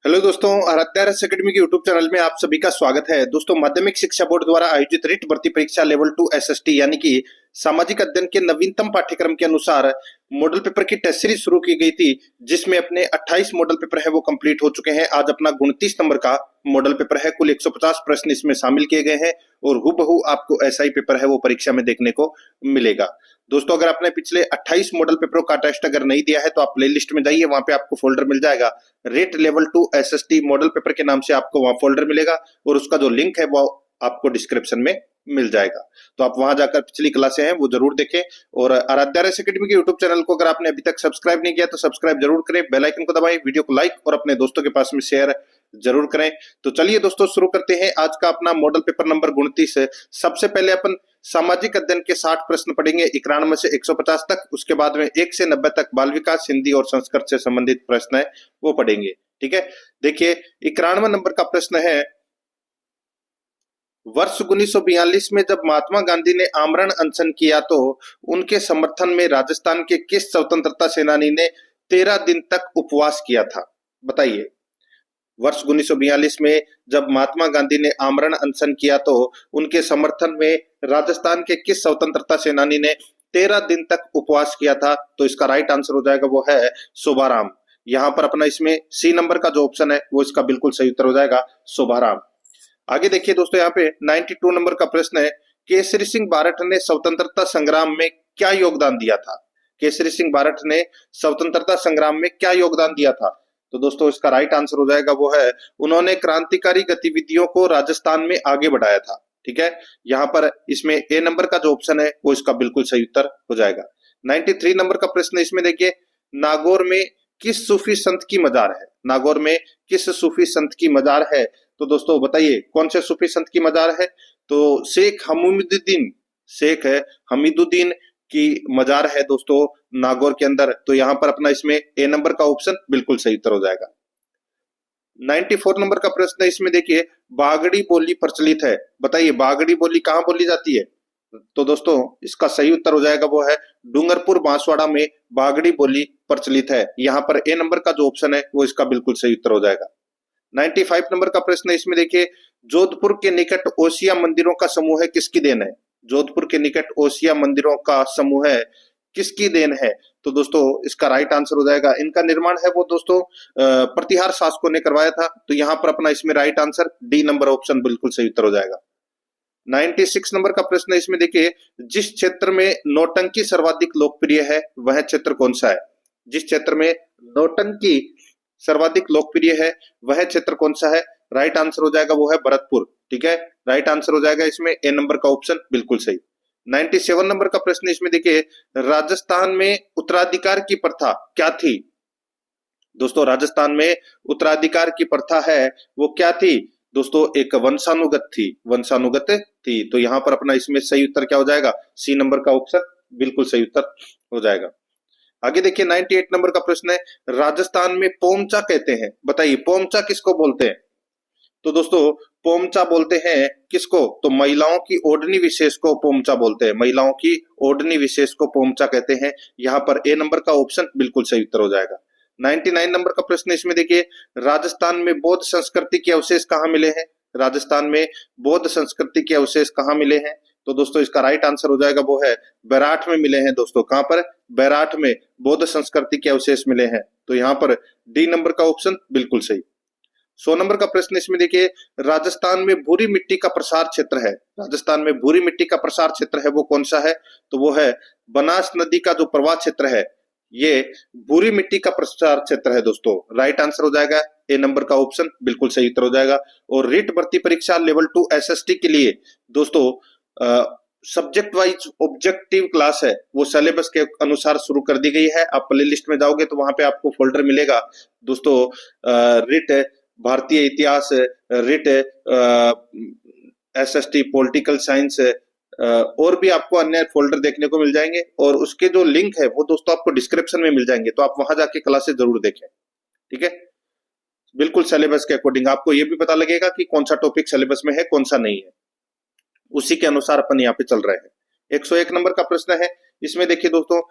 Hello दोस्तों, Aaradhya academy के YouTube channel में आप सभी का स्वागत है। दोस्तों, माध्यमिक शिक्षा बोर्ड द्वारा आयोजित रिट भर्ती परीक्षा लेवल 2 एसएसटी यानी कि सामाजिक अध्ययन के नवीनतम पाठ्यक्रम के अनुसार मॉडल पेपर की टेस्ट सीरीज शुरू की गई थी, जिसमें अपने 28 मॉडल पेपर है वो कंप्लीट हो चुके हैं। आज अपना 29 नंबर का मॉडल पेपर है। कुल 150 प्रश्न इसमें शामिल किए गए हैं और हूबहू आपको ऐसा ही पेपर है वो परीक्षा में देखने को मिलेगा। दोस्तों, अगर आपने पिछले 28 मॉडल पेपरों का टेस्ट अगर नहीं दिया है तो आप प्लेलिस्ट में जाइए, वहां पे आपको फोल्डर मिल जाएगा rate level 2 SST model paper के नाम से आपको वहां फोल्डर मिलेगा और उसका जो लिंक है वो आपको डिस्क्रिप्शन में मिल जाएगा। तो आप वहां जाकर पिछली क्लासें हैं वो जरूर देखें और आराध्या अकेडमी के यूट्यूब चैनल को अगर आपने अभी तक सब्सक्राइब नहीं किया तो सब्सक्राइब जरूर करें, बेल आइकन को दबाएं, वीडियो को लाइक और अपने दोस्तों के पास में शेयर जरूर करें। तो चलिए दोस्तों, शुरू करते हैं आज का अपना मॉडल पेपर नंबर 29 है। सबसे पहले अपन सामाजिक अध्ययन के 60 प्रश्न पढ़ेंगे 91 से 150 तक। उसके बाद में 1 से 90 तक बाल विकास, हिंदी और संस्कृत से संबंधित प्रश्न है वो पढ़ेंगे। ठीक है, देखिए 91 नंबर का प्रश्न है, वर्ष 1942 में जब महात्मा गांधी ने आमरण अनशन किया तो उनके समर्थन में राजस्थान के किस स्वतंत्रता सेनानी ने 13 दिन तक उपवास किया था? बताइए। वर्ष 1942 में जब महात्मा गांधी ने आमरण अनशन किया तो उनके समर्थन में राजस्थान के किस स्वतंत्रता सेनानी ने 13 दिन तक उपवास किया था? तो इसका राइट आंसर हो जाएगा वो है शोभाराम। यहां पर अपना इसमें सी नंबर का जो ऑप्शन है वो इसका बिल्कुल सही उत्तर हो जाएगा, शोभाराम। आगे देखिए दोस्तों, यहाँ पे 92 नंबर का प्रश्न है, केसरी सिंह बारठ ने स्वतंत्रता संग्राम में क्या योगदान दिया था? केसरी सिंह बारठ ने स्वतंत्रता संग्राम में क्या योगदान दिया था? तो दोस्तों, इसका राइट आंसर हो जाएगा वो है, उन्होंने क्रांतिकारी गतिविधियों को राजस्थान में आगे बढ़ाया था। ठीक है, यहाँ पर इसमें ए नंबर का जो ऑप्शन है वो इसका बिल्कुल सही उत्तर हो जाएगा। 93 नंबर का प्रश्न इसमें देखिए, नागौर में किस सूफी संत की मजार है? नागौर में किस सूफी संत की मजार है? तो दोस्तों बताइए, कौन से सूफी संत की मजार है? तो शेख हमीदुद्दीन की मजार है दोस्तों नागौर के अंदर। तो यहां पर अपना इसमें ए नंबर का ऑप्शन बिल्कुल सही उत्तर हो जाएगा। 94 नंबर का प्रश्न है, इसमें देखिए, बागड़ी बोली प्रचलित है। बताइए, बागड़ी बोली कहां बोली जाती है? तो दोस्तों, इसका सही उत्तर हो जाएगा वो है, डूंगरपुर बांसवाड़ा में बागड़ी बोली प्रचलित है। यहाँ पर ए नंबर का जो ऑप्शन है वो इसका बिल्कुल सही उत्तर हो जाएगा। 95 नंबर का प्रश्न है, इसमें देखिए, जोधपुर के निकट ओसिया मंदिरों का समूह है किसकी देन है? जोधपुर के निकट ओसिया मंदिरों का समूह है किसकी देन है? तो दोस्तों, इसका राइट आंसर हो जाएगा, इनका निर्माण है वो दोस्तों प्रतिहार शासकों ने करवाया था। तो यहाँ पर अपना इसमें right answer D number option बिल्कुल सही उत्तर हो जाएगा। 96 नंबर का प्रश्न है, इसमें देखिए, जिस क्षेत्र में नौटंकी सर्वाधिक लोकप्रिय है वह क्षेत्र कौन सा है? जिस क्षेत्र में नौटंकी सर्वाधिक लोकप्रिय है वह क्षेत्र कौन सा है? राइट आंसर हो जाएगा वो है भरतपुर। ठीक है, राइट आंसर हो जाएगा इसमें ए नंबर का ऑप्शन बिल्कुल सही। 97 नंबर का प्रश्न इसमें देखिए, राजस्थान में उत्तराधिकार की प्रथा क्या थी? दोस्तों, राजस्थान में उत्तराधिकार की प्रथा है वो क्या थी? दोस्तों, एक वंशानुगत थी। तो यहाँ पर अपना इसमें सही उत्तर क्या हो जाएगा? सी नंबर का ऑप्शन बिल्कुल सही उत्तर हो जाएगा। आगे देखिए 98 नंबर का प्रश्न है, राजस्थान में पोमचा कहते हैं। बताइए, पोमचा किसको बोलते हैं? तो दोस्तों, पोमचा बोलते हैं किसको? तो महिलाओं की ओढ़नी विशेष को पोमचा बोलते हैं। महिलाओं की ओढ़नी विशेष को पोमचा कहते हैं। यहाँ पर ए नंबर का ऑप्शन बिल्कुल सही उत्तर हो जाएगा। 99 नंबर का प्रश्न इसमें देखिए, राजस्थान में बौद्ध संस्कृति के अवशेष कहाँ मिले हैं? राजस्थान में बौद्ध संस्कृति के अवशेष कहाँ मिले हैं? तो दोस्तों, इसका राइट आंसर हो जाएगा वो है, बैराठ में मिले हैं दोस्तों। कहां पर? बैराठ में बौद्ध संस्कृति के अवशेष मिले हैं। तो यहाँ पर डी नंबर का ऑप्शन बिल्कुल सही। 100 नंबर का प्रश्न इसमें देखिए, राजस्थान में भूरी मिट्टी का प्रसार क्षेत्र है। राजस्थान में भूरी मिट्टी का प्रसार क्षेत्र है वो कौन सा है? तो वो है बनास नदी का जो प्रवाह क्षेत्र है, ये भूरी मिट्टी का प्रसार क्षेत्र है दोस्तों। राइट आंसर हो जाएगा ए नंबर का ऑप्शन बिल्कुल सही उत्तर हो जाएगा। और रीट भर्ती परीक्षा लेवल 2 एसएसटी के लिए दोस्तों सब्जेक्ट वाइज ऑब्जेक्टिव क्लास है वो सिलेबस के अनुसार शुरू कर दी गई है। आप प्ले लिस्ट में जाओगे तो वहां पे आपको फोल्डर मिलेगा दोस्तों, रिट भारतीय इतिहास, रिट एसएसटी पॉलिटिकल साइंस, और भी आपको अन्य फोल्डर देखने को मिल जाएंगे और उसके जो लिंक है वो दोस्तों आपको डिस्क्रिप्शन में मिल जाएंगे। तो आप वहां जाके क्लासेस जरूर देखें। ठीक है, बिल्कुल सिलेबस के अकॉर्डिंग आपको ये भी पता लगेगा कि कौन सा टॉपिक सिलेबस में है कौन सा नहीं है, उसी के अनुसार अपन यहाँ पे चल रहे हैं। 101 नंबर का प्रश्न है, इसमें देखिए दोस्तों,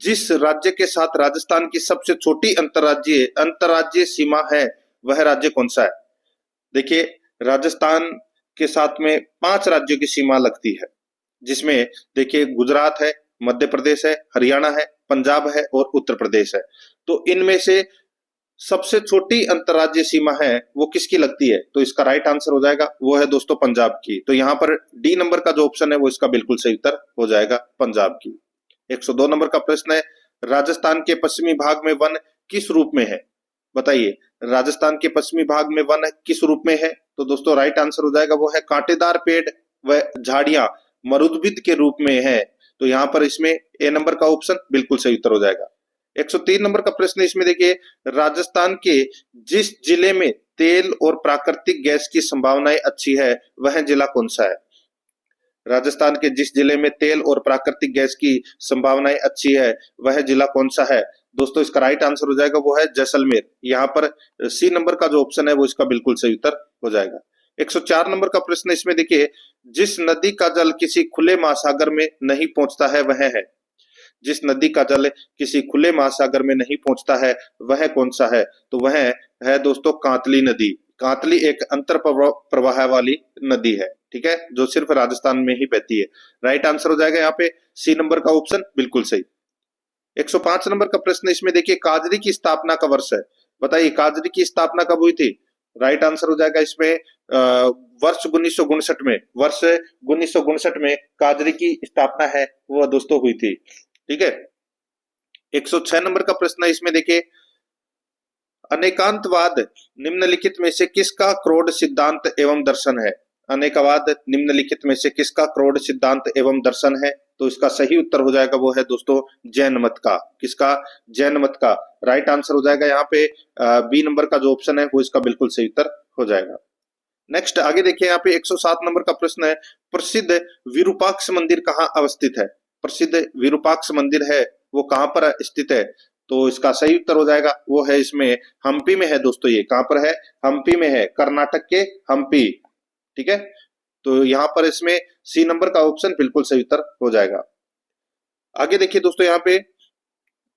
जिस राज्य के साथ राजस्थान की सबसे छोटी अंतर्राज्यीय सीमा है वह राज्य कौन सा है? देखिए, राजस्थान के साथ में 5 राज्यों की सीमा लगती है, जिसमें देखिए गुजरात है, मध्य प्रदेश है, हरियाणा है, पंजाब है और उत्तर प्रदेश है। तो इनमें से सबसे छोटी अंतर्राज्यीय सीमा है वो किसकी लगती है? तो इसका राइट आंसर हो जाएगा वो है दोस्तों पंजाब की। तो यहाँ पर डी नंबर का जो ऑप्शन है वो इसका बिल्कुल सही उत्तर हो जाएगा पंजाब की। 102 नंबर का प्रश्न है, राजस्थान के पश्चिमी भाग में वन किस रूप में है? बताइए, राजस्थान के पश्चिमी भाग में वन किस रूप में है? तो दोस्तों राइट आंसर हो जाएगा वो है कांटेदार पेड़ व झाड़ियां मरुद्भिद के रूप में है। तो यहाँ पर इसमें ए नंबर का ऑप्शन बिल्कुल सही उत्तर हो जाएगा। 103 नंबर का प्रश्न इसमें देखिए, राजस्थान के जिस जिले में तेल और प्राकृतिक गैस की संभावनाएं अच्छी है वह जिला कौन सा है? राजस्थान के जिस जिले में तेल और प्राकृतिक गैस की संभावनाएं अच्छी है वह जिला कौन सा है? दोस्तों इसका राइट आंसर हो जाएगा वो है जैसलमेर। यहाँ पर सी नंबर का जो ऑप्शन है वो इसका बिल्कुल सही उत्तर हो जाएगा। 104 नंबर का प्रश्न इसमें देखिए, जिस नदी का जल किसी खुले महासागर में नहीं पहुंचता है वह है? जिस नदी का जल किसी खुले महासागर में नहीं पहुंचता है वह कौन सा है? तो वह है दोस्तों कांतली नदी। कांतली एक अंतर प्रवाह वाली नदी है, ठीक है, जो सिर्फ राजस्थान में ही बहती है। राइट आंसर हो जाएगा यहाँ पे सी नंबर का ऑप्शन बिल्कुल सही। 105 नंबर का प्रश्न इसमें देखिए, काजरी की स्थापना का वर्ष है। बताइए काजरी की स्थापना कब हुई थी? राइट आंसर हो जाएगा इसमें वर्ष 1959 में। वर्ष 1959 में काजरी की स्थापना है वो दोस्तों हुई थी, ठीक है। 106 नंबर का प्रश्न है इसमें देखिए, अनेकांतवाद निम्नलिखित में से किसका क्रोड सिद्धांत एवं दर्शन है? अनेकवाद निम्नलिखित में से किसका क्रोड सिद्धांत एवं दर्शन है? तो इसका सही उत्तर हो जाएगा वो है दोस्तों जैन मत का। किसका? जैन मत का। राइट आंसर हो जाएगा यहाँ पे बी नंबर का जो ऑप्शन है वो इसका बिल्कुल सही उत्तर हो जाएगा। नेक्स्ट आगे देखिए, यहाँ पे 107 नंबर का प्रश्न है, प्रसिद्ध विरूपाक्ष मंदिर कहाँ अवस्थित है? प्रसिद्ध विरूपाक्ष मंदिर है वो कहाँ पर स्थित है? तो इसका सही उत्तर हो जाएगा वो है इसमें हम्पी में है दोस्तों। ये कहाँ पर है? हम्पी में है, कर्नाटक के हम्पी, ठीक है। तो यहाँ पर इसमें सी नंबर का ऑप्शन बिल्कुल सही उत्तर हो जाएगा। आगे देखिए दोस्तों, यहाँ पे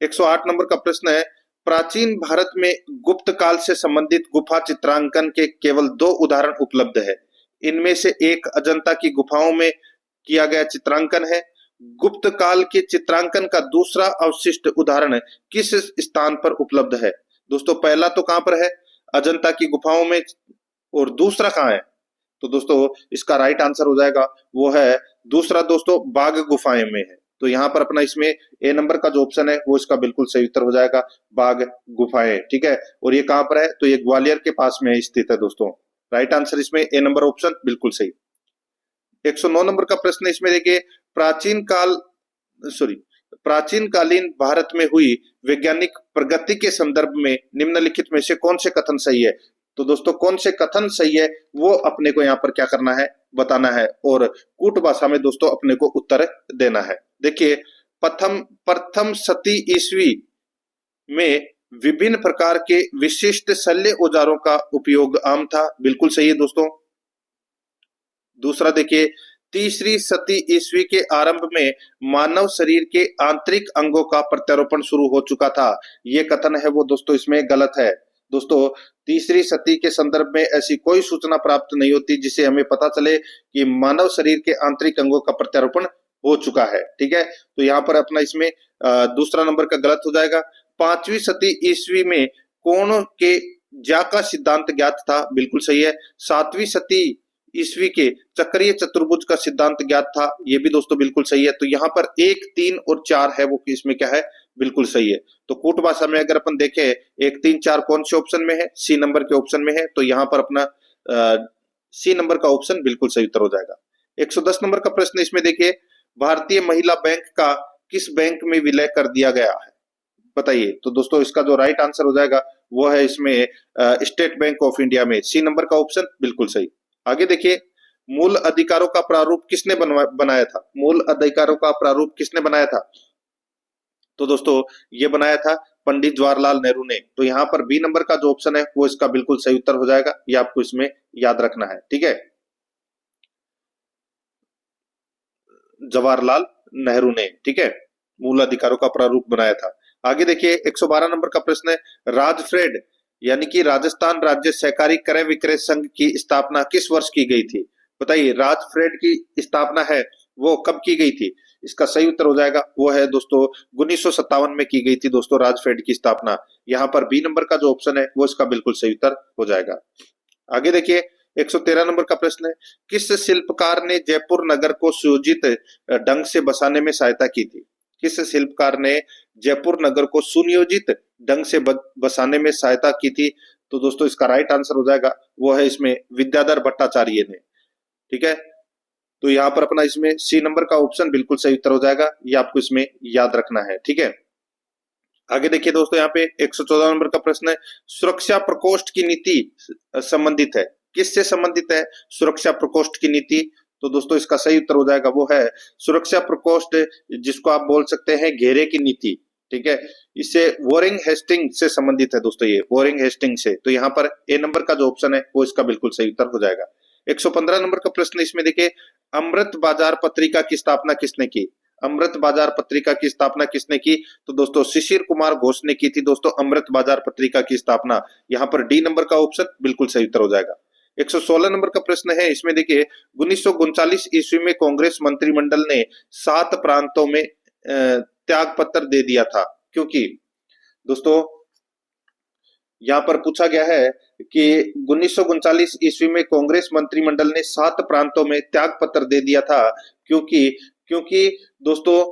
108 नंबर का प्रश्न है, प्राचीन भारत में गुप्त काल से संबंधित गुफा चित्रांकन के केवल 2 उदाहरण उपलब्ध है। इनमें से एक अजंता की गुफाओं में किया गया चित्रांकन है। गुप्त काल के चित्रांकन का दूसरा अवशिष्ट उदाहरण किस स्थान पर उपलब्ध है? दोस्तों पहला तो कहां पर है? अजंता की गुफाओं में, और दूसरा कहां है? तो दोस्तों इसका राइट आंसर हो जाएगा वो है दूसरा दोस्तों बाघ गुफाएं में है। तो यहाँ पर अपना इसमें ए नंबर का जो ऑप्शन है वो इसका बिल्कुल सही उत्तर हो जाएगा, बाघ गुफाएं, ठीक है। और ये कहां पर है? तो ये ग्वालियर के पास में स्थित है दोस्तों। राइट आंसर इसमें ए नंबर ऑप्शन बिल्कुल सही। 109 नंबर का प्रश्न इसमें देखिए, प्राचीन कालीन भारत में हुई वैज्ञानिक प्रगति के संदर्भ में निम्नलिखित में से कौन से कथन सही है? तो दोस्तों कौन से कथन सही है वो अपने को यहाँ पर क्या करना है? बताना है, और कूट भाषा में दोस्तों अपने को उत्तर देना है। देखिए, प्रथम शती ईस्वी में विभिन्न प्रकार के विशिष्ट शल्य औजारों का उपयोग आम था, बिल्कुल सही है दोस्तों। दूसरा देखिए, तीसरी शती ईस्वी के आरंभ में मानव शरीर के आंतरिक अंगों का प्रत्यारोपण शुरू हो चुका था। ये कथन है वो दोस्तों इसमें गलत है। दोस्तों तीसरी शती के संदर्भ में ऐसी कोई सूचना प्राप्त नहीं होती जिसे हमें पता चले कि मानव शरीर के आंतरिक अंगों का प्रत्यारोपण हो चुका है, ठीक है। तो यहाँ पर अपना इसमें दूसरा नंबर का गलत हो जाएगा। 5वीं शती ईस्वी में कोण के ज्या का सिद्धांत ज्ञात था, बिल्कुल सही है। 7वीं शती ईस्वी के चक्रीय चतुर्भुज का सिद्धांत ज्ञात था, ये भी दोस्तों बिल्कुल सही है। तो यहाँ पर 1, 3 और 4 है वो इसमें क्या है? बिल्कुल सही है। तो कूट भाषा में अगर अपन देखें 1, 3, 4 कौन से ऑप्शन में है? सी नंबर के ऑप्शन में है। तो यहाँ पर अपना सी नंबर का ऑप्शन बिल्कुल सही उत्तर हो जाएगा। 110 नंबर का प्रश्न इसमें देखिए, भारतीय महिला बैंक का किस बैंक में विलय कर दिया गया है? बताइए। तो दोस्तों इसका जो राइट आंसर हो जाएगा वो है इसमें स्टेट बैंक ऑफ इंडिया में। सी नंबर का ऑप्शन बिल्कुल सही। आगे देखिए, मूल अधिकारों का प्रारूप किसने बनाया था? मूल अधिकारों का प्रारूप किसने बनाया था? तो दोस्तों ये बनाया था पंडित जवाहरलाल नेहरू ने। तो यहाँ पर बी नंबर का जो ऑप्शन है वो इसका बिल्कुल सही उत्तर हो जाएगा, ये आपको इसमें याद रखना है, ठीक है। जवाहरलाल नेहरू ने, ठीक है, मूल अधिकारों का प्रारूप बनाया था। आगे देखिए 112 नंबर का प्रश्न है, राजफ्रेड यानी कि राजस्थान राज्य सहकारी क्रय विक्रय संघ की स्थापना किस वर्ष की गई थी? बताइए, राजफेड की स्थापना है वो कब की गई थी? इसका सही उत्तर हो जाएगा वो है दोस्तों 1957 में की गई थी दोस्तों राजफेड की स्थापना। यहाँ पर बी नंबर का जो ऑप्शन है वो इसका बिल्कुल सही उत्तर हो जाएगा। आगे देखिए 113 नंबर का प्रश्न है, किस शिल्पकार ने जयपुर नगर को सुयोजित ढंग से बसाने में सहायता की थी? किस शिल्पकार ने जयपुर नगर को सुनियोजित ढंग से बसाने में सहायता की थी? तो दोस्तों इसका राइट आंसर हो जाएगा वो है इसमें विद्याधर भट्टाचार्य ने। ठीक है, तो यहाँ पर अपना इसमें सी नंबर का ऑप्शन बिल्कुल सही उत्तर हो जाएगा, ये आपको इसमें याद रखना है। ठीक है, आगे देखिए दोस्तों यहाँ पे 114 नंबर का प्रश्न है, सुरक्षा प्रकोष्ठ की नीति संबंधित है, किससे संबंधित है सुरक्षा प्रकोष्ठ की नीति? तो दोस्तों इसका सही उत्तर हो जाएगा वो है सुरक्षा प्रकोष्ठ, जिसको आप बोल सकते हैं घेरे की नीति। ठीक है, इससे वॉरेन हेस्टिंग से संबंधित है दोस्तों, ये वॉरेन हेस्टिंग से। तो यहाँ पर ए नंबर का जो ऑप्शन है वो इसका बिल्कुल सही उत्तर हो जाएगा। 115 नंबर का प्रश्न इसमें देखिए, अमृत बाजार पत्रिका की स्थापना किसने की? अमृत बाजार पत्रिका की स्थापना किसने की? तो दोस्तों शिशिर कुमार घोष ने की थी दोस्तों अमृत बाजार पत्रिका की स्थापना। यहाँ पर डी नंबर का ऑप्शन बिल्कुल सही उत्तर हो जाएगा। 116 नंबर का प्रश्न है इसमें देखिए, 1939 ईस्वी में कांग्रेस मंत्रिमंडल ने 7 प्रांतों में त्याग पत्र दे दिया था, क्योंकि दोस्तों यहाँ पर पूछा गया है कि 1939 ईस्वी में कांग्रेस मंत्रिमंडल ने 7 प्रांतों में त्याग पत्र दे दिया था, क्योंकि क्योंकि दोस्तों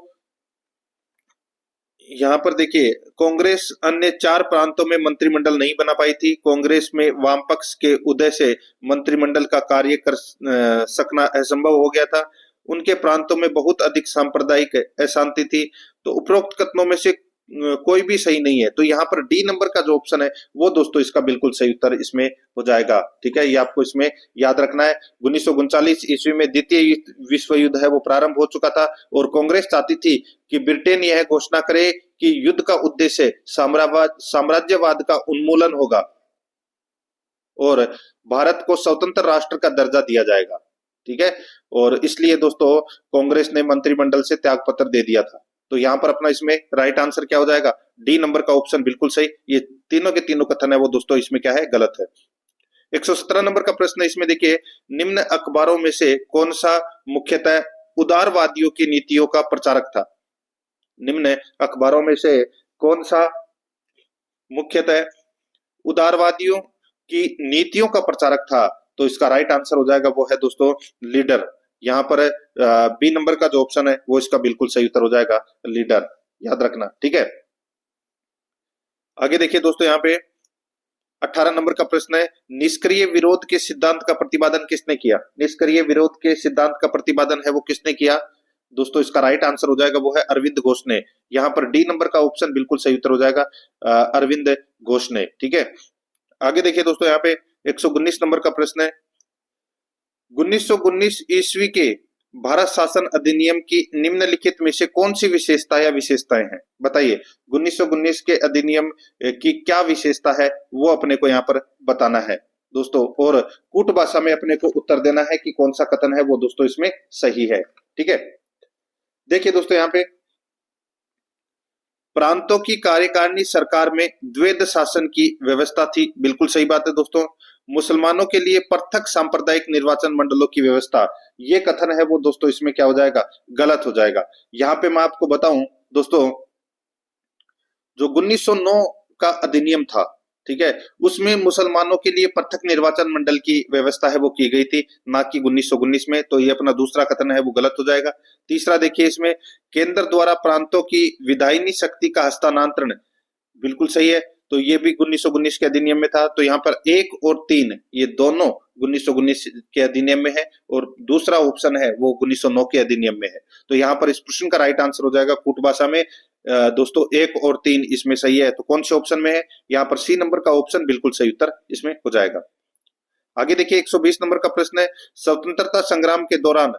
यहाँ पर देखिए कांग्रेस अन्य 4 प्रांतों में मंत्रिमंडल नहीं बना पाई थी। कांग्रेस में वाम पक्ष के उदय से मंत्रिमंडल का कार्य कर सकना असंभव हो गया था। उनके प्रांतों में बहुत अधिक सांप्रदायिक अशांति थी। तो उपरोक्त कथनों में से कोई भी सही नहीं है। तो यहाँ पर डी नंबर का जो ऑप्शन है वो दोस्तों इसका बिल्कुल सही उत्तर इसमें हो जाएगा। ठीक है, ये आपको इसमें याद रखना है। 1939 ईस्वी में द्वितीय विश्व युद्ध है वो प्रारंभ हो चुका था और कांग्रेस चाहती थी कि ब्रिटेन यह घोषणा करे कि युद्ध का उद्देश्य साम्राज्यवाद का उन्मूलन होगा और भारत को स्वतंत्र राष्ट्र का दर्जा दिया जाएगा। ठीक है, और इसलिए दोस्तों कांग्रेस ने मंत्रिमंडल से त्याग पत्र दे दिया था। तो यहाँ पर अपना इसमें राइट आंसर क्या हो जाएगा? डी नंबर का ऑप्शन बिल्कुल सही। ये तीनों के तीनों कथन है वो दोस्तों इसमें क्या है? गलत है। 117 नंबर का प्रश्न इसमें देखिए, निम्न अखबारों में से कौन सा मुख्यतः उदारवादियों की नीतियों का प्रचारक था? निम्न अखबारों में से कौन सा मुख्यतः उदारवादियों की नीतियों का प्रचारक था? तो इसका राइट आंसर हो जाएगा वो है दोस्तों लीडर। यहाँ पर बी नंबर का जो ऑप्शन है वो इसका बिल्कुल सही उत्तर हो जाएगा लीडर, याद रखना। ठीक है, आगे देखिए दोस्तों यहाँ पे 18 नंबर का प्रश्न है, निष्क्रिय विरोध के सिद्धांत का प्रतिपादन किसने किया? निष्क्रिय विरोध के सिद्धांत का प्रतिपादन है वो किसने किया? दोस्तों इसका राइट आंसर हो जाएगा वो है अरविंद घोष ने। यहाँ पर डी नंबर का ऑप्शन बिल्कुल सही उत्तर हो जाएगा अरविंद घोष ने। ठीक है, आगे देखिए दोस्तों यहाँ पे 119 नंबर का प्रश्न है, 1919 ईस्वी के भारत शासन अधिनियम की निम्नलिखित में से कौन सी विशेषता या विशेषताएं हैं? बताइए 1919 के अधिनियम की क्या विशेषता है वो अपने को यहाँ पर बताना है दोस्तों, और कूट भाषा में अपने को उत्तर देना है कि कौन सा कथन है वो दोस्तों इसमें सही है। ठीक है, देखिए दोस्तों यहाँ पे प्रांतों की कार्यकारिणी सरकार में द्वैध शासन की व्यवस्था थी, बिल्कुल सही बात है दोस्तों। मुसलमानों के लिए पृथक सांप्रदायिक निर्वाचन मंडलों की व्यवस्था, ये कथन है वो दोस्तों इसमें क्या हो जाएगा? गलत हो जाएगा। यहाँ पे मैं आपको बताऊं दोस्तों, जो 1909 का अधिनियम था, ठीक है, उसमें मुसलमानों के लिए पृथक निर्वाचन मंडल की व्यवस्था है वो की गई थी, ना कि 1919 में। तो ये अपना दूसरा कथन है वो गलत हो जाएगा। तीसरा देखिए इसमें केंद्र द्वारा प्रांतों की विधायिनी शक्ति का हस्तांतरण, बिल्कुल सही है। तो ये भी 1919 के अधिनियम में था। तो यहाँ पर 1 और 3 ये दोनों 1919 के अधिनियम में है और दूसरा ऑप्शन है वो 1909 के अधिनियम में है। तो यहाँ पर इस प्रश्न का राइट आंसर हो जाएगा कूट भाषा में दोस्तों 1 और 3 इसमें सही है। तो कौन से ऑप्शन में है? यहाँ पर सी नंबर का ऑप्शन बिल्कुल सही उत्तर इसमें हो जाएगा। आगे देखिए 120 नंबर का प्रश्न है, स्वतंत्रता संग्राम के दौरान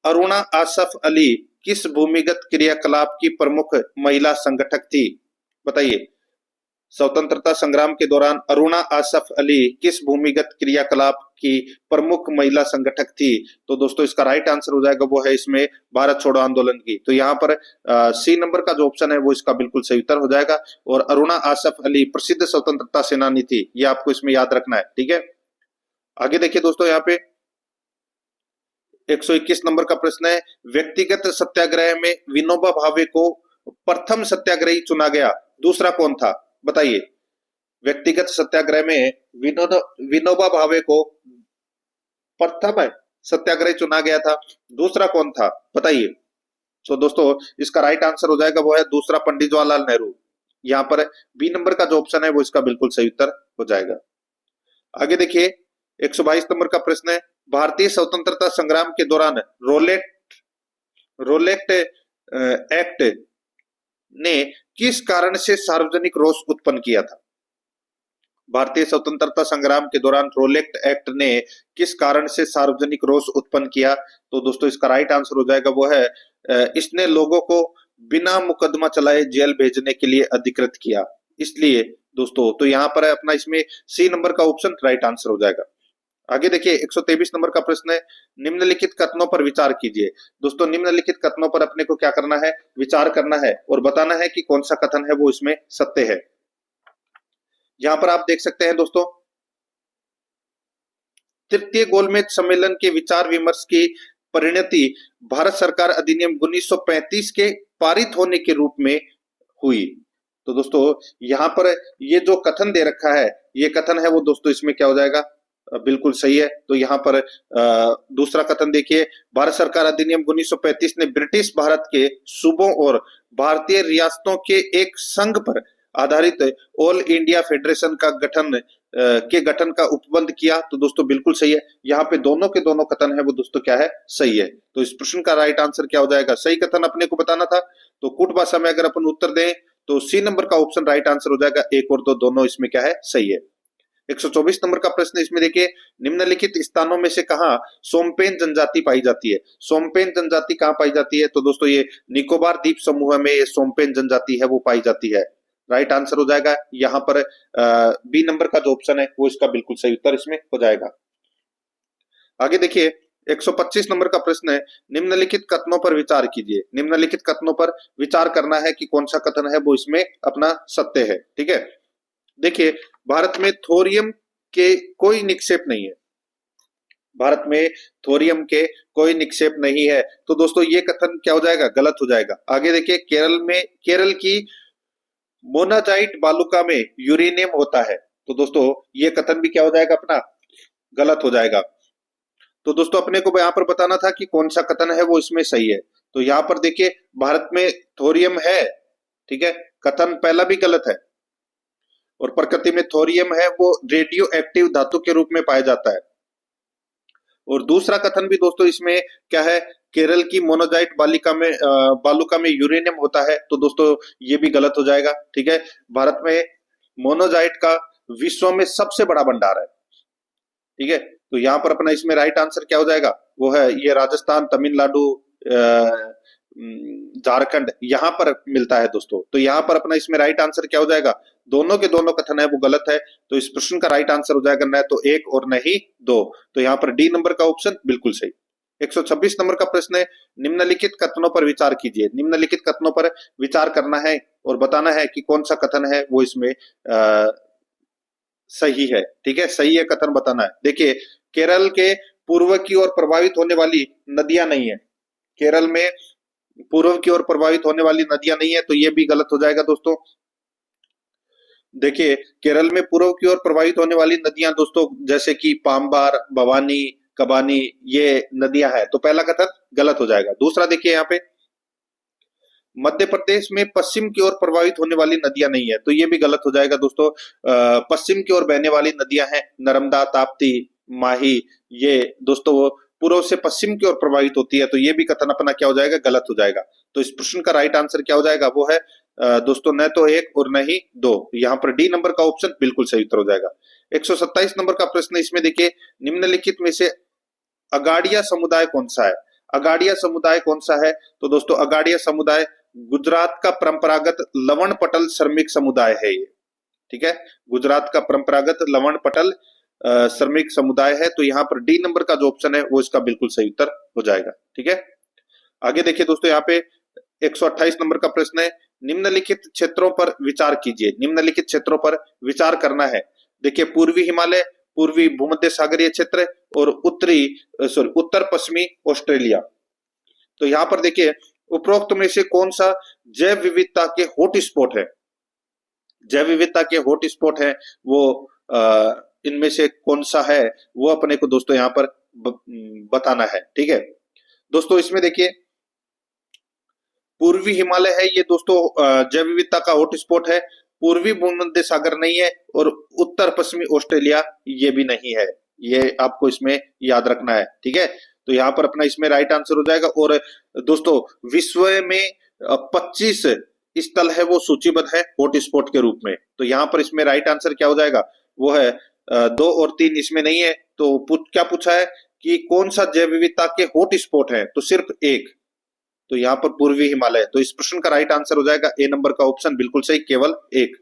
अरुणा आसफ अली किस भूमिगत क्रियाकलाप की प्रमुख महिला संगठक थी? बताइए स्वतंत्रता संग्राम के दौरान अरुणा आसफ अली किस भूमिगत क्रियाकलाप की प्रमुख महिला संगठक थी? तो दोस्तों इसका राइट आंसर हो जाएगा वो है इसमें भारत छोड़ो आंदोलन की। तो यहाँ पर सी नंबर का जो ऑप्शन है वो इसका बिल्कुल सही उत्तर हो जाएगा। और अरुणा आसफ अली प्रसिद्ध स्वतंत्रता सेनानी थी, ये आपको इसमें याद रखना है, ठीक है। आगे देखिए दोस्तों, यहाँ पे 121 नंबर का प्रश्न है, व्यक्तिगत सत्याग्रह में विनोबा भावे को प्रथम सत्याग्रही चुना गया, दूसरा कौन था? बताइए। व्यक्तिगत सत्याग्रह में विनोबा भावे को प्रथम सत्याग्रही चुना गया था, दूसरा कौन था? बताइए। तो दोस्तों इसका राइट आंसर हो जाएगा वो है दूसरा पंडित जवाहरलाल नेहरू। यहाँ पर बी नंबर का जो ऑप्शन है वो इसका बिल्कुल सही उत्तर हो जाएगा। आगे देखिए 122 नंबर का प्रश्न है, भारतीय स्वतंत्रता संग्राम के दौरान रोलेक्ट एक्ट ने किस कारण से सार्वजनिक रोष उत्पन्न किया था? भारतीय स्वतंत्रता संग्राम के दौरान रोलेक्ट एक्ट ने किस कारण से सार्वजनिक रोष उत्पन्न किया? तो दोस्तों इसका राइट आंसर हो जाएगा वो है इसने लोगों को बिना मुकदमा चलाए जेल भेजने के लिए अधिकृत किया, इसलिए दोस्तों। तो यहाँ पर अपना इसमें सी नंबर का ऑप्शन राइट आंसर हो जाएगा। आगे देखिए 123 नंबर का प्रश्न है, निम्नलिखित कथनों पर विचार कीजिए। दोस्तों निम्नलिखित कथनों पर अपने को क्या करना है? विचार करना है और बताना है कि कौन सा कथन है वो इसमें सत्य है। यहां पर आप देख सकते हैं दोस्तों, तृतीय गोलमेज सम्मेलन के विचार विमर्श की परिणति भारत सरकार अधिनियम 1935 के पारित होने के रूप में हुई। तो दोस्तों यहां पर ये जो कथन दे रखा है, ये कथन है वो दोस्तों इसमें क्या हो जाएगा? बिल्कुल सही है। तो यहाँ पर दूसरा कथन देखिए, भारत सरकार अधिनियम 1935 ने ब्रिटिश भारत के सूबों और भारतीय रियासतों के एक संघ पर आधारित ऑल इंडिया फेडरेशन का गठन का उपबंध किया। तो दोस्तों बिल्कुल सही है। यहाँ पे दोनों के दोनों कथन है वो दोस्तों क्या है? सही है। तो इस प्रश्न का राइट आंसर क्या हो जाएगा? सही कथन अपने को बताना था, तो कूट भाषा में अगर अपन उत्तर दें तो सी नंबर का ऑप्शन राइट आंसर हो जाएगा। एक और दो दोनों इसमें क्या है? सही है। 124 नंबर का प्रश्न इसमें देखिए, निम्नलिखित स्थानों में से कहां सोमपेन जनजाति पाई जाती है? सोमपेन जनजाति कहां पाई जाती है? तो दोस्तों ये निकोबार द्वीप समूह में ये सोमपेन जनजाति है वो पाई जाती है। राइट आंसर हो जाएगा यहाँ पर बी नंबर का जो ऑप्शन है वो इसका बिल्कुल सही उत्तर इसमें हो जाएगा। आगे देखिए 125 नंबर का प्रश्न है, निम्नलिखित कथनों पर विचार कीजिए। निम्नलिखित कथनों पर विचार करना है कि कौन सा कथन है वो इसमें अपना सत्य है, ठीक है। देखिए भारत में थोरियम के कोई निक्षेप नहीं है, भारत में थोरियम के कोई निक्षेप नहीं है। तो दोस्तों ये कथन क्या हो जाएगा? गलत हो जाएगा। आगे देखिए केरल की मोनाजाइट बालुका में यूरेनियम होता है। तो दोस्तों ये कथन भी क्या हो जाएगा? अपना गलत हो जाएगा। तो दोस्तों अपने को यहाँ पर बताना था कि कौन सा कथन है वो इसमें सही है। तो यहाँ पर देखिए भारत में थोरियम है, ठीक है, कथन पहला भी गलत है। और प्रकृति में थोरियम है वो रेडियो एक्टिव धातु के रूप में पाया जाता है। और दूसरा कथन भी दोस्तों इसमें क्या है? केरल की मोनाजाइट बालुका में यूरेनियम होता है। तो दोस्तों ये भी गलत हो जाएगा, ठीक है। भारत में मोनाजाइट का विश्व में सबसे बड़ा भंडार है, ठीक है। तो यहाँ पर अपना इसमें राइट आंसर क्या हो जाएगा? वो है ये राजस्थान, तमिलनाडु, झारखंड यहाँ पर मिलता है दोस्तों। तो यहाँ पर अपना इसमें राइट आंसर क्या हो जाएगा? दोनों के दोनों कथन है वो गलत है। तो इस प्रश्न का राइट आंसर हो जाएगा न तो एक और न ही दो। तो यहाँ पर डी नंबर का ऑप्शन बिल्कुल सही। 126 नंबर का प्रश्न है, निम्नलिखित कथनों पर विचार कीजिए। निम्नलिखित कथनों पर विचार करना है और बताना है कि कौन सा कथन है वो इसमें सही है, ठीक है। सही है कथन बताना है। देखिए केरल के पूर्व की ओर प्रभावित होने वाली नदियां नहीं है, केरल में पूर्व की ओर प्रभावित होने वाली नदियां नहीं है। तो ये भी गलत हो जाएगा दोस्तों। देखिए केरल में पूर्व की ओर प्रभावित होने वाली नदियां दोस्तों जैसे कि पाम्बार, भवानी, कबानी, ये नदियां हैं। तो पहला कथन गलत हो जाएगा। दूसरा देखिए यहाँ पे मध्य प्रदेश में पश्चिम की ओर प्रभावित होने वाली नदियां नहीं है। तो ये भी गलत हो जाएगा दोस्तों। पश्चिम की ओर बहने वाली नदियां हैं नर्मदा, ताप्ती, माही, ये दोस्तों वो पूर्व से पश्चिम की ओर प्रभावित होती है। तो ये भी कथन अपना क्या हो जाएगा? गलत हो जाएगा। तो इस प्रश्न का राइट आंसर क्या हो जाएगा? वो है दोस्तों न तो एक और न ही दो। यहाँ पर डी नंबर का ऑप्शन बिल्कुल सही उत्तर हो जाएगा। 127 नंबर का प्रश्न इसमें देखिए, निम्नलिखित में से अगाड़िया समुदाय कौन सा है? अगाड़िया समुदाय कौन सा है? तो दोस्तों अगाड़िया समुदाय गुजरात का परंपरागत लवण पटल श्रमिक समुदाय है ये, ठीक है। गुजरात का परंपरागत लवण पटल श्रमिक समुदाय है, तो यहाँ पर डी नंबर का जो ऑप्शन है वो इसका बिल्कुल सही उत्तर हो जाएगा। ठीक है, आगे देखिए दोस्तों, यहाँ पे 128 नंबर का प्रश्न है, निम्नलिखित क्षेत्रों पर विचार कीजिए। निम्नलिखित क्षेत्रों पर विचार करना है। देखिए, पूर्वी हिमालय, पूर्वी भूमध्य सागरीय क्षेत्र और उत्तर पश्चिमी ऑस्ट्रेलिया। तो यहाँ पर देखिए, उपरोक्त में से कौन सा जैव विविधता के हॉट स्पॉट है? जैव विविधता के हॉट स्पॉट है वो इनमें से कौन सा है, वो अपने को दोस्तों यहाँ पर बताना है। ठीक है दोस्तों, इसमें देखिए पूर्वी हिमालय है ये दोस्तों जैव विविधता का हॉट स्पॉट है। पूर्वी भूमध्य सागर नहीं है और उत्तर पश्चिमी ऑस्ट्रेलिया ये भी नहीं है। ये आपको इसमें याद रखना है। ठीक है, तो यहाँ पर अपना इसमें राइट आंसर हो जाएगा। और दोस्तों, विश्व में 25 स्थल है वो सूचीबद्ध है हॉट स्पॉट के रूप में। तो यहाँ पर इसमें राइट आंसर क्या हो जाएगा, वो है 2 और 3 इसमें नहीं है। तो क्या पूछा है कि कौन सा जैव विविधता के हॉट स्पॉट है, तो सिर्फ एक, तो यहाँ पर पूर्वी हिमालय। तो इस प्रश्न का राइट आंसर हो जाएगा ए नंबर का ऑप्शन, बिल्कुल सही, केवल एक।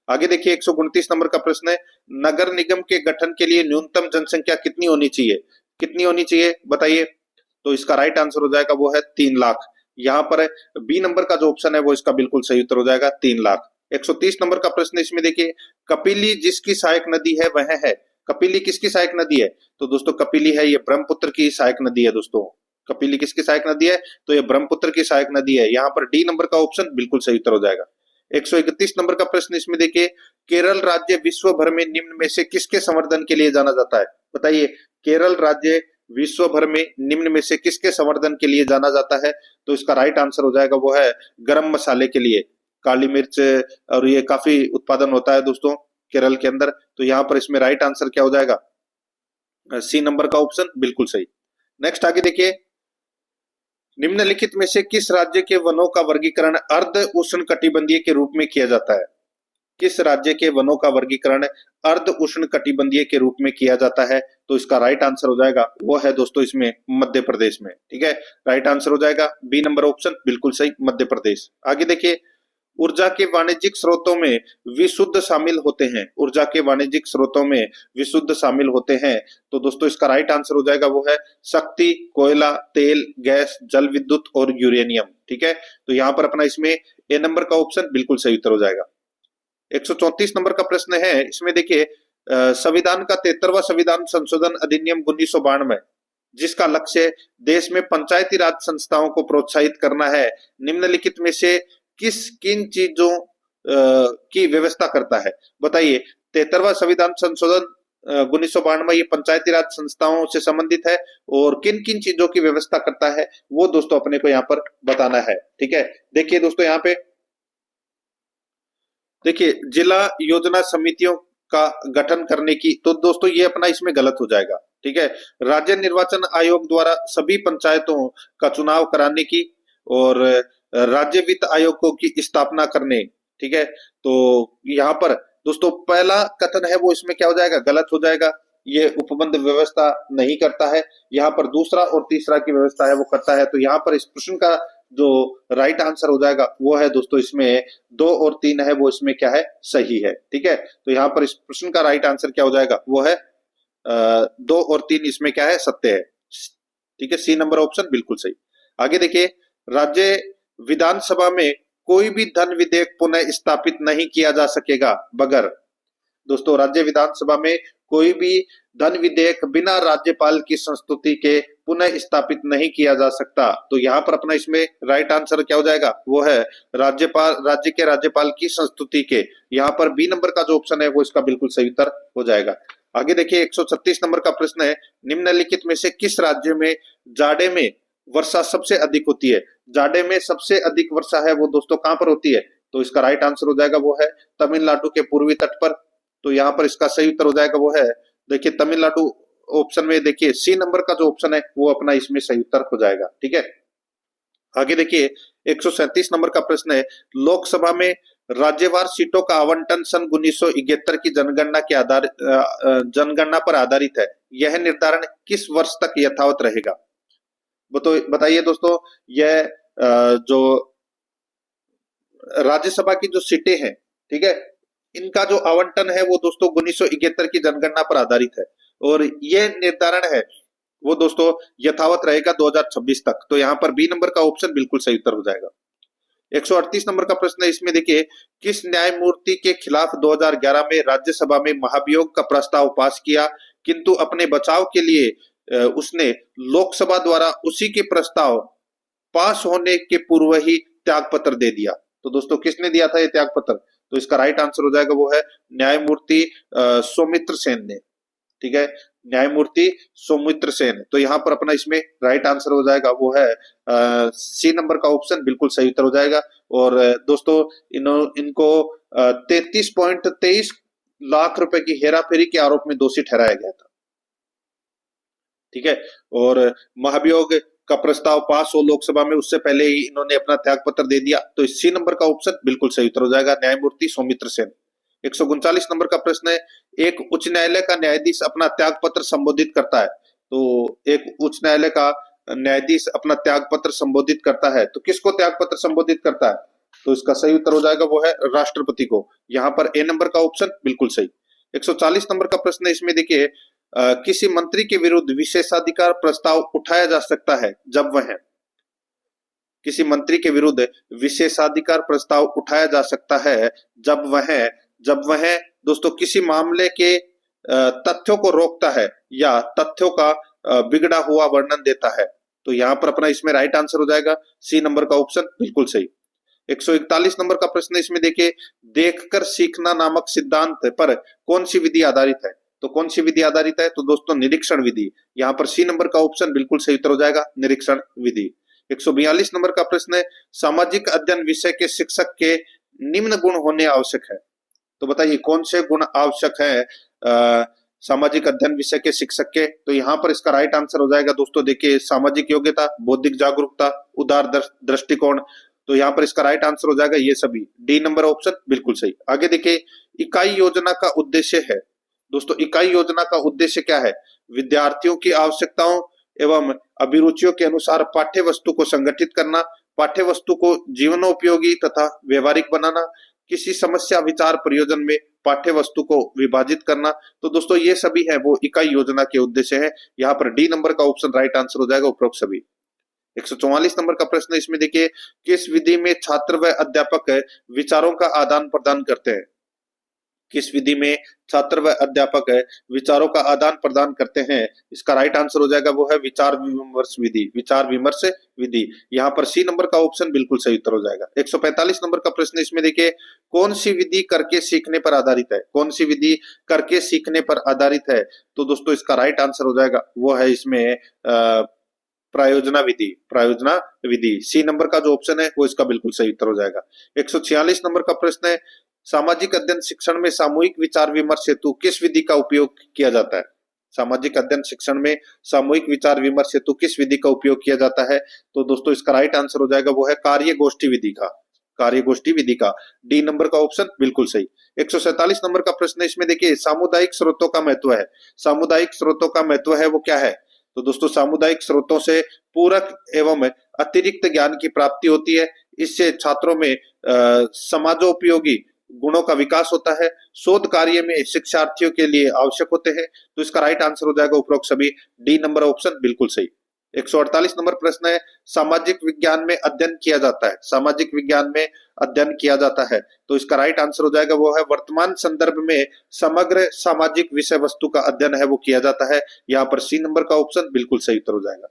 आगे देखिए 129 नंबर का प्रश्न है, नगर निगम के गठन के लिए न्यूनतम जनसंख्या कितनी होनी चाहिए? कितनी होनी चाहिए बताइए? तो इसका राइट आंसर हो जाएगा वो है 3 लाख। यहाँ पर बी नंबर का जो ऑप्शन है वो इसका बिल्कुल सही उत्तर हो जाएगा 3 लाख। 130 नंबर का प्रश्न इसमें देखिए, कपिली जिसकी सहायक नदी है वह है। कपिली किसकी सहायक नदी है? तो दोस्तों कपिली है ये ब्रह्मपुत्र की सहायक नदी है। दोस्तों कपिली किसकी सहायक नदी है? तो ये ब्रह्मपुत्र की सहायक नदी है। यहाँ पर डी नंबर का ऑप्शन बिल्कुल सही उत्तर हो जाएगा। 131 नंबर का प्रश्न इसमें देखिए, केरल राज्य विश्व भर में निम्न में से किसके संवर्धन के लिए जाना जाता है? बताइए, केरल राज्य विश्व भर में निम्न में से किसके संवर्धन के लिए जाना जाता है? तो इसका राइट आंसर हो जाएगा वो है गरम मसाले के लिए, काली मिर्च, और ये काफी उत्पादन होता है दोस्तों केरल के अंदर। तो यहाँ पर इसमें राइट आंसर क्या हो जाएगा? सी नंबर का ऑप्शन बिल्कुल सही। नेक्स्ट आगे देखिए, निम्नलिखित में से किस राज्य के वनों का वर्गीकरण अर्ध उष्णकटिबंधीय के रूप में किया जाता है? किस राज्य के वनों का वर्गीकरण अर्ध उष्णकटिबंधीय के रूप में किया जाता है? तो इसका राइट आंसर हो जाएगा वो है दोस्तों इसमें मध्य प्रदेश में। ठीक है, राइट आंसर हो जाएगा बी नंबर ऑप्शन, बिल्कुल सही, मध्य प्रदेश। आगे देखिए, ऊर्जा के वाणिज्यिक स्रोतों में विशुद्ध शामिल होते हैं। ऊर्जा के वाणिज्यिक स्रोतों में विशुद्ध शामिल होते हैं। तो दोस्तों इसका राइट आंसर हो जाएगा वो है शक्ति, कोयला, तेल, गैस, जल विद्युत और यूरेनियम। ठीक है, तो यहाँ पर अपना इसमें ए नंबर का ऑप्शन बिल्कुल सही उत्तर हो जाएगा। 134 नंबर का प्रश्न है, इसमें देखिए संविधान का 73वां संविधान संशोधन अधिनियम 1992 जिसका लक्ष्य देश में पंचायती राज संस्थाओं को प्रोत्साहित करना है, निम्नलिखित में से किन चीजों की व्यवस्था करता है? बताइए, 73वां संविधान संशोधन 1992 ये पंचायती राज संस्थाओं से संबंधित है और किन किन चीजों की व्यवस्था करता है वो दोस्तों अपने को यहाँ पर बताना है। ठीक है, देखिए दोस्तों, यहाँ पे देखिए जिला योजना समितियों का गठन करने की, तो दोस्तों ये अपना इसमें गलत हो जाएगा। ठीक है, राज्य निर्वाचन आयोग द्वारा सभी पंचायतों का चुनाव कराने की और राज्य वित्त आयोगों की स्थापना करने। ठीक है, तो यहाँ पर दोस्तों पहला कथन है वो इसमें क्या हो जाएगा, गलत हो जाएगा। ये उपबंध व्यवस्था नहीं करता है। यहाँ पर दूसरा और तीसरा की व्यवस्था है वो करता है। तो यहाँ पर इस प्रश्न का जो राइट आंसर हो जाएगा वो है दोस्तों इसमें 2 और 3 है वो इसमें क्या है, सही है। ठीक है, तो यहाँ पर इस प्रश्न का राइट आंसर क्या हो जाएगा, वो है 2 और 3 इसमें क्या है, सत्य है। ठीक है, सी नंबर ऑप्शन बिल्कुल सही। आगे देखिए, राज्य विधानसभा में कोई भी धन विधेयक पुनः स्थापित नहीं किया जा सकेगा बगैर, दोस्तों राज्य विधानसभा में कोई भी धन विधेयक बिना राज्यपाल की संस्तुति के पुनः स्थापित नहीं किया जा सकता। तो यहाँ पर अपना इसमें राइट आंसर क्या हो जाएगा, वो है राज्य के राज्यपाल की संस्तुति के। यहाँ पर बी नंबर का जो ऑप्शन है वो इसका बिल्कुल सही उत्तर हो जाएगा। आगे देखिए 136 नंबर का प्रश्न है, निम्नलिखित में से किस राज्य में जाड़े में वर्षा सबसे अधिक होती है? जाड़े में सबसे अधिक वर्षा है वो दोस्तों कहां पर होती है? तो इसका राइट आंसर हो जाएगा वो है तमिलनाडु के पूर्वी तट पर। तो यहाँ पर इसका सही उत्तर हो जाएगा वो है, देखिए तमिलनाडु ऑप्शन में देखिए सी नंबर का जो ऑप्शन है वो अपना इसमें सही उत्तर हो जाएगा। ठीक है, आगे देखिए 137 नंबर का प्रश्न है, लोकसभा में राज्यवार सीटों का आवंटन सन 1971 की जनगणना पर आधारित है। यह निर्धारण किस वर्ष तक यथावत रहेगा? बताइए दोस्तों, यह जो राज्यसभा की जो सीटें हैं, ठीक है, इनका जो आवंटन है वो दोस्तों 1971 की जनगणना पर आधारित है और ये निर्धारण है वो दोस्तों यथावत रहेगा 2026 तक। तो यहाँ पर बी नंबर का ऑप्शन बिल्कुल सही उत्तर हो जाएगा। 138 नंबर का प्रश्न है, इसमें देखिए किस न्यायमूर्ति के खिलाफ 2011 में राज्यसभा में महाभियोग का प्रस्ताव पास किया किंतु अपने बचाव के लिए उसने लोकसभा द्वारा उसी के प्रस्ताव पास होने के पूर्व ही त्यागपत्र दे दिया। तो दोस्तों किसने दिया था ये त्यागपत्र? तो इसका राइट आंसर हो जाएगा वो है न्यायमूर्ति सौमित्र सेन ने। ठीक है, न्यायमूर्ति सौमित्र सेन। तो यहाँ पर अपना इसमें राइट आंसर हो जाएगा वो है सी नंबर का ऑप्शन बिल्कुल सही उत्तर हो जाएगा। और दोस्तों इनको 33.23 लाख रुपए की हेराफेरी के आरोप में दोषी ठहराया गया था। ठीक है, और महाभियोग का प्रस्ताव पास हो लोकसभा में उससे पहले ही इन्होंने अपना त्यागपत्र दे दिया। तो सी नंबर का ऑप्शन बिल्कुल सही उत्तर हो जाएगा न्यायमूर्ति सौमित्र सेन। 139 नंबर का प्रश्न है, एक उच्च न्यायालय का न्यायाधीश अपना त्यागपत्र संबोधित करता है। तो एक उच्च न्यायालय का न्यायाधीश अपना त्यागपत्र संबोधित करता है तो किसको त्यागपत्र संबोधित करता है? तो इसका सही उत्तर हो जाएगा वो है राष्ट्रपति को। यहाँ पर ए नंबर का ऑप्शन बिल्कुल सही। 140 नंबर का प्रश्न है, इसमें देखिए किसी मंत्री के विरुद्ध विशेषाधिकार प्रस्ताव उठाया जा सकता है जब वह किसी मंत्री के विरुद्ध विशेषाधिकार प्रस्ताव उठाया जा सकता है जब वह दोस्तों किसी मामले के तथ्यों को रोकता है या तथ्यों का बिगड़ा हुआ वर्णन देता है। तो यहाँ पर अपना इसमें राइट आंसर हो जाएगा सी नंबर का ऑप्शन बिल्कुल सही। 141 नंबर का प्रश्न इसमें देखिए देखकर सीखना नामक सिद्धांत पर कौन सी विधि आधारित है? तो कौन सी विधि आधारित है? तो दोस्तों निरीक्षण विधि। यहाँ पर सी नंबर का ऑप्शन बिल्कुल सही उत्तर हो जाएगा निरीक्षण विधि। 142 नंबर का प्रश्न है, सामाजिक अध्ययन विषय के शिक्षक के निम्न गुण होने आवश्यक है। तो बताइए कौन से गुण आवश्यक है सामाजिक अध्ययन विषय के शिक्षक के? तो यहाँ पर इसका राइट आंसर हो जाएगा दोस्तों देखिए सामाजिक योग्यता, बौद्धिक जागरूकता, उदार दृष्टिकोण। तो यहाँ पर इसका राइट आंसर हो जाएगा ये सभी, डी नंबर ऑप्शन बिल्कुल सही। आगे देखिए इकाई योजना का उद्देश्य है। दोस्तों इकाई योजना का उद्देश्य क्या है? विद्यार्थियों की आवश्यकताओं एवं अभिरुचियों के अनुसार पाठ्य वस्तु को संगठित करना, पाठ्य वस्तु को जीवनोपयोगी तथा व्यवहारिक बनाना, किसी समस्या विचार प्रयोजन में पाठ्य वस्तु को विभाजित करना। तो दोस्तों ये सभी है वो इकाई योजना के उद्देश्य है। यहाँ पर डी नंबर का ऑप्शन राइट आंसर हो जाएगा उपरोक्त सभी। 144 नंबर का प्रश्न इसमें देखिए किस विधि में छात्र व अध्यापक विचारों का आदान प्रदान करते हैं? किस विधि में छात्र व अध्यापक विचारों का आदान प्रदान करते हैं? इसका राइट आंसर हो जाएगा वो है विचार विमर्श विधि, विचार विमर्श विधि। यहाँ पर सी नंबर का ऑप्शन बिल्कुल सही उत्तर हो जाएगा। 145 नंबर का प्रश्न इसमें देखिए कौन सी विधि करके सीखने पर आधारित है? कौन सी विधि करके सीखने पर आधारित है? तो दोस्तों इसका राइट आंसर हो जाएगा वो है इसमें प्रायोजना विधि, प्रायोजना विधि। सी नंबर का जो ऑप्शन है वो इसका बिल्कुल सही उत्तर हो जाएगा। 146 नंबर का प्रश्न है, सामाजिक अध्ययन शिक्षण में सामूहिक विचार विमर्श हेतु किस विधि का उपयोग किया जाता है? सामाजिक अध्ययन शिक्षण में सामूहिक विचार विमर्श हेतु किस विधि का उपयोग किया जाता है? तो दोस्तों इसका राइट आंसर हो जाएगा वो है कार्यगोष्ठी विधि का, कार्यगोष्ठी विधि का। डी नंबर का ऑप्शन बिल्कुल सही। 147 नंबर का प्रश्न इसमें देखिए सामुदायिक स्रोतों का महत्व है। सामुदायिक स्रोतों का महत्व है वो क्या है? तो दोस्तों सामुदायिक स्रोतों से पूरक एवं अतिरिक्त ज्ञान की प्राप्ति होती है। इससे छात्रों में समाजोपयोगी गुणों का विकास होता है, शोध कार्य में शिक्षार्थियों के लिए आवश्यक होते हैं। तो इसका राइट आंसर हो जाएगा उपरोक्त सभी, डी नंबर ऑप्शन बिल्कुल सही। 148 नंबर प्रश्न है, सामाजिक विज्ञान में अध्ययन किया जाता है। सामाजिक विज्ञान में अध्ययन किया जाता है तो इसका राइट आंसर हो जाएगा वो है वर्तमान संदर्भ में समग्र सामाजिक विषय वस्तु का अध्ययन है वो किया जाता है। यहाँ पर सी नंबर का ऑप्शन बिल्कुल सही उत्तर हो जाएगा।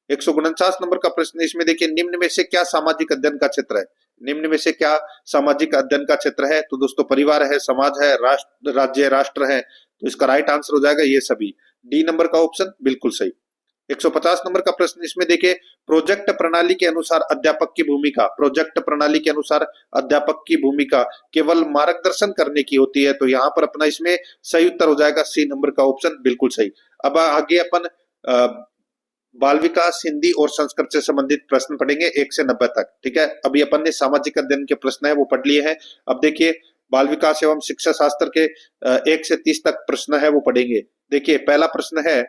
149 नंबर का प्रश्न इसमें देखिए निम्न में से क्या सामाजिक अध्ययन का क्षेत्र है? निम्न में से क्या सामाजिक अध्ययन का क्षेत्र है? तो दोस्तों परिवार है, समाज है, राष्ट्र, राज्य, राष्ट्र है। तो इसका राइट आंसर हो जाएगा ये सभी, डी नंबर का ऑप्शन बिल्कुल सही। 150 नंबर का प्रश्न इसमें देखिए प्रोजेक्ट प्रणाली के अनुसार अध्यापक की भूमिका, प्रोजेक्ट प्रणाली के अनुसार अध्यापक की भूमिका केवल मार्गदर्शन करने की होती है। तो यहाँ पर अपना इसमें सही उत्तर हो जाएगा सी नंबर का ऑप्शन बिल्कुल सही। अब आगे अपन बाल विकास, हिंदी और संस्कृत से संबंधित प्रश्न पढ़ेंगे 1 से 90 तक। ठीक है, अभी अपन ने सामाजिक अध्ययन के प्रश्न है वो पढ़ लिए हैं। अब देखिए बाल विकास एवं शिक्षा शास्त्र के 1 से 30 तक प्रश्न है वो पढ़ेंगे। देखिए पहला प्रश्न है,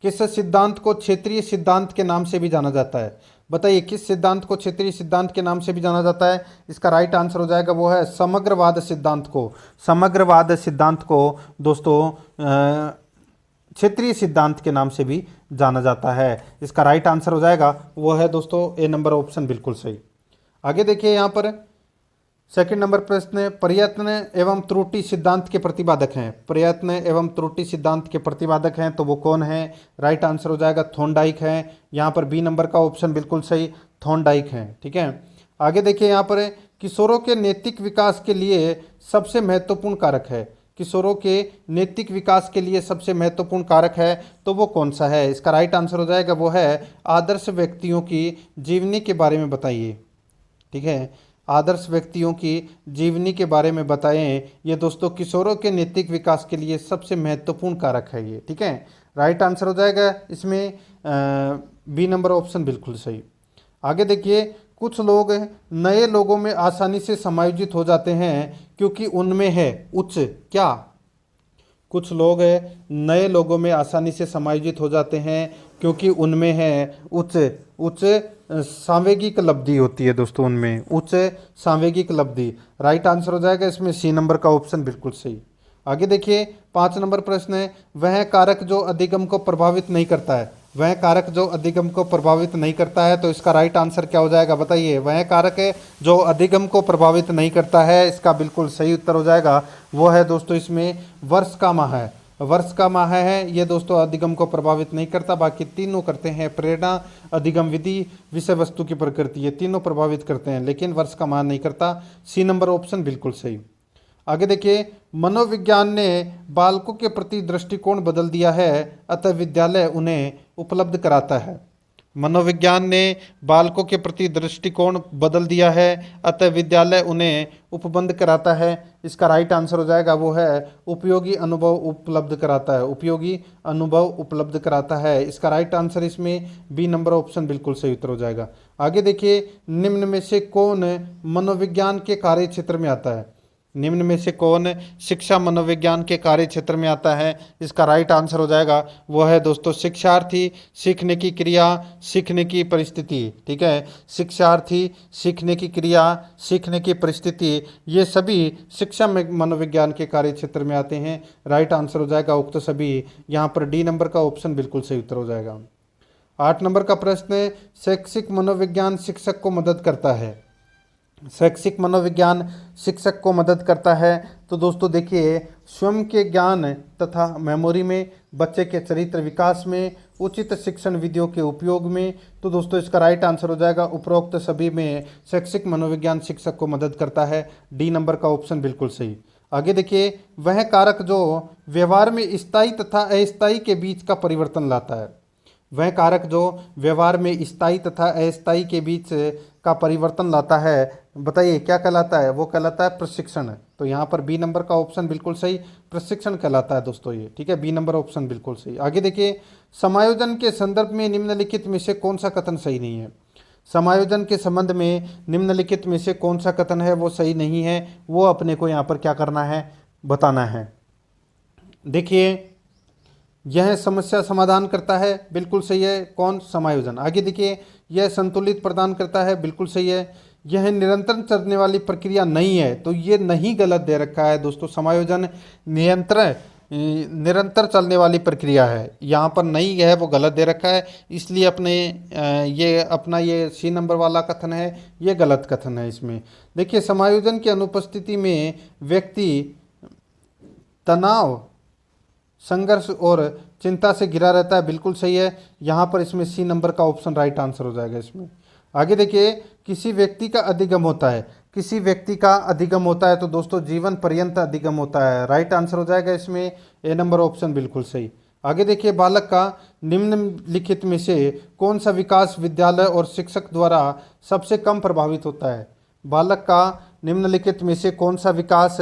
किस सिद्धांत को क्षेत्रीय सिद्धांत के नाम से भी जाना जाता है? बताइए किस सिद्धांत को क्षेत्रीय सिद्धांत के नाम से भी जाना जाता है? इसका राइट आंसर हो जाएगा वो है समग्रवाद सिद्धांत को। समग्रवाद सिद्धांत को दोस्तों क्षेत्रीय सिद्धांत के नाम से भी जाना जाता है। इसका राइट आंसर हो जाएगा वो है दोस्तों ए नंबर ऑप्शन बिल्कुल सही। आगे देखिए यहाँ पर सेकंड नंबर प्रश्न, प्रयत्न एवं त्रुटि सिद्धांत के प्रतिपादक हैं। प्रयत्न एवं त्रुटि सिद्धांत के प्रतिपादक हैं तो वो कौन है? राइट आंसर हो जाएगा थॉर्नडाइक है। यहाँ पर बी नंबर का ऑप्शन बिल्कुल सही, थॉर्नडाइक है। ठीक है, आगे देखिए यहाँ पर किशोरों के नैतिक विकास के लिए सबसे महत्वपूर्ण कारक है। किशोरों के नैतिक विकास के लिए सबसे महत्वपूर्ण कारक है तो वो कौन सा है? इसका राइट आंसर हो जाएगा वो है आदर्श व्यक्तियों की जीवनी के बारे में बताइए। ठीक है, आदर्श व्यक्तियों की जीवनी के बारे में बताएं। ये दोस्तों किशोरों के नैतिक विकास के लिए सबसे महत्वपूर्ण कारक है ये। ठीक है, राइट आंसर हो जाएगा इसमें बी नंबर ऑप्शन बिल्कुल सही। आगे देखिए, कुछ लोग नए लोगों में आसानी से समायोजित हो जाते हैं क्योंकि उनमें है उच्च क्या? कुछ लोग नए लोगों में आसानी से समायोजित हो जाते हैं क्योंकि उनमें है उच्च उच्च सांवेगिक लब्धि होती है दोस्तों, उनमें उच्च सांवेगिक लब्धि। राइट आंसर हो जाएगा इसमें सी नंबर का ऑप्शन बिल्कुल सही। आगे देखिए 5 नंबर प्रश्न है, वह कारक जो अधिगम को प्रभावित नहीं करता है। वह कारक जो अधिगम को प्रभावित नहीं करता है तो इसका राइट आंसर क्या हो जाएगा? बताइए, वह कारक है जो अधिगम को प्रभावित नहीं करता है, इसका बिल्कुल सही उत्तर हो जाएगा वो है दोस्तों इसमें वर्ष का माह है। वर्ष का माह है ये दोस्तों अधिगम को प्रभावित नहीं करता, बाकी तीनों करते हैं। प्रेरणा, अधिगम विधि, विषय वस्तु की प्रकृति, ये तीनों प्रभावित करते हैं, लेकिन वर्ष का माह नहीं करता। सी नंबर ऑप्शन बिल्कुल सही। आगे देखिए, मनोविज्ञान ने बालकों के प्रति दृष्टिकोण बदल दिया है अतः विद्यालय उन्हें उपलब्ध कराता है। मनोविज्ञान ने बालकों के प्रति दृष्टिकोण बदल दिया है अतः विद्यालय उन्हें उपबंध कराता है। इसका राइट आंसर हो जाएगा वो है उपयोगी अनुभव उपलब्ध कराता है। उपयोगी अनुभव उपलब्ध कराता है, इसका राइट आंसर इसमें बी नंबर ऑप्शन बिल्कुल सही उत्तर हो जाएगा। आगे देखिए, निम्न में से कौन मनोविज्ञान के कार्य क्षेत्र में आता है? निम्न में से कौन शिक्षा मनोविज्ञान के कार्य क्षेत्र में आता है? इसका राइट आंसर हो जाएगा वो है दोस्तों शिक्षार्थी, सीखने की क्रिया, सीखने की परिस्थिति। ठीक है, शिक्षार्थी, सीखने की क्रिया, सीखने की परिस्थिति, ये सभी शिक्षा मनोविज्ञान के कार्य क्षेत्र में आते हैं। राइट आंसर हो जाएगा उक्त सभी। यहाँ पर डी नंबर का ऑप्शन बिल्कुल सही उत्तर हो जाएगा। 8 नंबर का प्रश्न, शैक्षिक मनोविज्ञान शिक्षक को मदद करता है। शैक्षिक मनोविज्ञान शिक्षक को मदद करता है तो दोस्तों देखिए, स्वयं के ज्ञान तथा मेमोरी में, बच्चे के चरित्र विकास में, उचित शिक्षण विधियों के उपयोग में। तो दोस्तों इसका राइट आंसर हो जाएगा उपरोक्त सभी में शैक्षिक मनोविज्ञान शिक्षक को मदद करता है। डी नंबर का ऑप्शन बिल्कुल सही। आगे देखिए, वह कारक जो व्यवहार में स्थायी तथा अस्थायी के बीच का परिवर्तन लाता है। वह कारक जो व्यवहार में स्थायी तथा अस्थायी के बीच का परिवर्तन लाता है, बताइए क्या कहलाता है? वो कहलाता है प्रशिक्षण। तो यहाँ पर बी नंबर का ऑप्शन बिल्कुल सही, प्रशिक्षण कहलाता है दोस्तों ये। ठीक है, बी नंबर ऑप्शन बिल्कुल सही। आगे देखिए, समायोजन के संदर्भ में निम्नलिखित में से कौन सा कथन सही नहीं है? समायोजन के संबंध में निम्नलिखित में से कौन सा कथन है वो सही नहीं है, वो अपने को यहाँ पर क्या करना है? बताना है। देखिए, यह समस्या समाधान करता है, बिल्कुल सही है। कौन? समायोजन। आगे देखिए, यह संतुलित प्रदान करता है, बिल्कुल सही है। यह निरंतर चलने वाली प्रक्रिया नहीं है, तो ये नहीं गलत दे रखा है दोस्तों। समायोजन निरंतर चलने वाली प्रक्रिया है, यहाँ पर नहीं है वो गलत दे रखा है, इसलिए अपना ये सी नंबर वाला कथन है, ये गलत कथन है इसमें। देखिए, समायोजन की अनुपस्थिति में व्यक्ति तनाव, संघर्ष और चिंता से घिरा रहता है, बिल्कुल सही है। यहाँ पर इसमें सी नंबर का ऑप्शन राइट आंसर हो जाएगा इसमें। आगे देखिए, किसी व्यक्ति का अधिगम होता है। किसी व्यक्ति का अधिगम होता है तो दोस्तों जीवन पर्यंत अधिगम होता है। राइट आंसर हो जाएगा इसमें ए नंबर ऑप्शन बिल्कुल सही। आगे देखिए, बालक का निम्नलिखित में से कौन सा विकास विद्यालय और शिक्षक द्वारा सबसे कम प्रभावित होता है? बालक का निम्नलिखित में से कौन सा विकास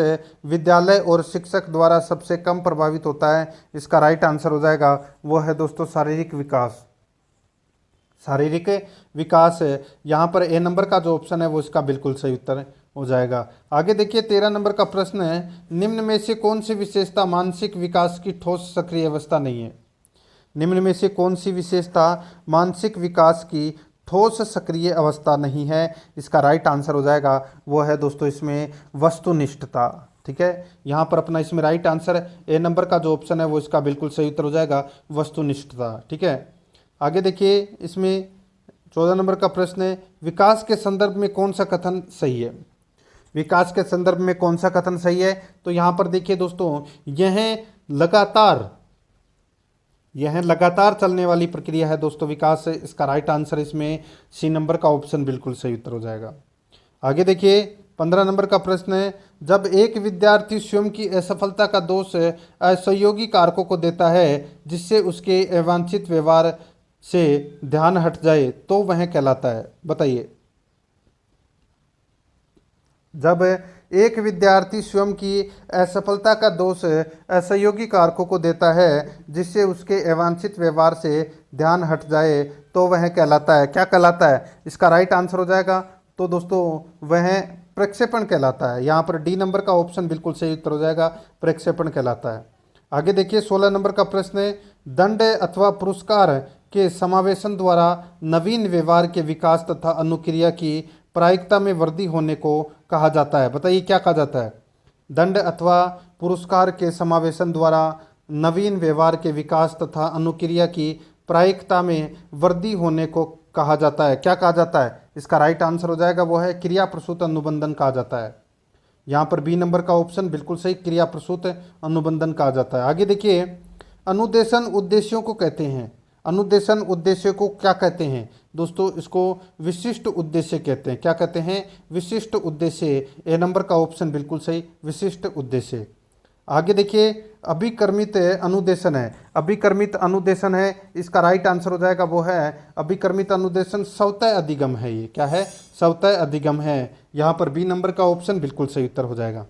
विद्यालय और शिक्षक द्वारा सबसे कम प्रभावित होता है? इसका राइट आंसर हो जाएगा वो है दोस्तों शारीरिक विकास। शारीरिक विकास, यहाँ पर ए नंबर का जो ऑप्शन है वो इसका बिल्कुल सही उत्तर हो जाएगा। आगे देखिए, 13 नंबर का प्रश्न है, निम्न में से कौन सी विशेषता मानसिक विकास की ठोस सक्रिय अवस्था नहीं है? निम्न में से कौन सी विशेषता मानसिक विकास की ठोस सक्रिय अवस्था नहीं है। इसका राइट आंसर हो जाएगा वो है दोस्तों इसमें वस्तुनिष्ठता। ठीक है, यहाँ पर अपना इसमें राइट आंसर ए नंबर का जो ऑप्शन है वो इसका बिल्कुल सही उत्तर हो जाएगा वस्तुनिष्ठता। ठीक है, आगे देखिए इसमें 14 नंबर का प्रश्न है, विकास के संदर्भ में कौन सा कथन सही है। विकास के संदर्भ में कौन सा कथन सही है, तो यहाँ पर देखिए दोस्तों यह लगातार चलने वाली प्रक्रिया है दोस्तों विकास। इसका राइट आंसर इसमें सी नंबर का ऑप्शन बिल्कुल सही उत्तर हो जाएगा। आगे देखिए 15 नंबर का प्रश्न है, जब एक विद्यार्थी स्वयं की असफलता का दोष असहयोगी कारकों को देता है जिससे उसके अवांछित व्यवहार से ध्यान हट जाए तो वह कहलाता है। बताइए, जब एक विद्यार्थी स्वयं की असफलता का दोष असहयोगी कारकों को देता है जिससे उसके अवांछित व्यवहार से ध्यान हट जाए तो वह कहलाता है, क्या कहलाता है? इसका राइट आंसर हो जाएगा तो दोस्तों वह प्रक्षेपण कहलाता है। यहाँ पर डी नंबर का ऑप्शन बिल्कुल सही उत्तर हो जाएगा, प्रक्षेपण कहलाता है। आगे देखिए 16 नंबर का प्रश्न है, दंड अथवा पुरस्कार के समावेशन द्वारा नवीन व्यवहार के विकास तथा अनुक्रिया की प्रायिकता में वृद्धि होने को कहा जाता है। बताइए क्या कहा जाता है? दंड अथवा पुरस्कार के समावेशन द्वारा नवीन व्यवहार के विकास तथा अनुक्रिया की प्रायिकता में वृद्धि होने को कहा जाता है। क्या कहा जाता है? इसका राइट आंसर हो जाएगा वो है क्रिया प्रसूत अनुबंधन कहा जाता है। यहाँ पर बी नंबर का ऑप्शन बिल्कुल सही, क्रिया प्रसूत अनुबंधन कहा जाता है। आगे देखिए अनुदेशन उद्देश्यों को कहते हैं। अनुदेशन उद्देश्य को क्या कहते हैं दोस्तों? इसको विशिष्ट उद्देश्य कहते हैं। क्या कहते हैं? विशिष्ट उद्देश्य। ए नंबर का ऑप्शन बिल्कुल सही, विशिष्ट उद्देश्य। आगे देखिए अभिकर्मित अनुदेशन है। अभिकर्मित अनुदेशन है, इसका राइट आंसर हो जाएगा वो है अभिकर्मित अनुदेशन स्वतः अधिगम है। ये क्या है? स्वतः अधिगम है। यहाँ पर बी नंबर का ऑप्शन बिल्कुल सही उत्तर हो जाएगा।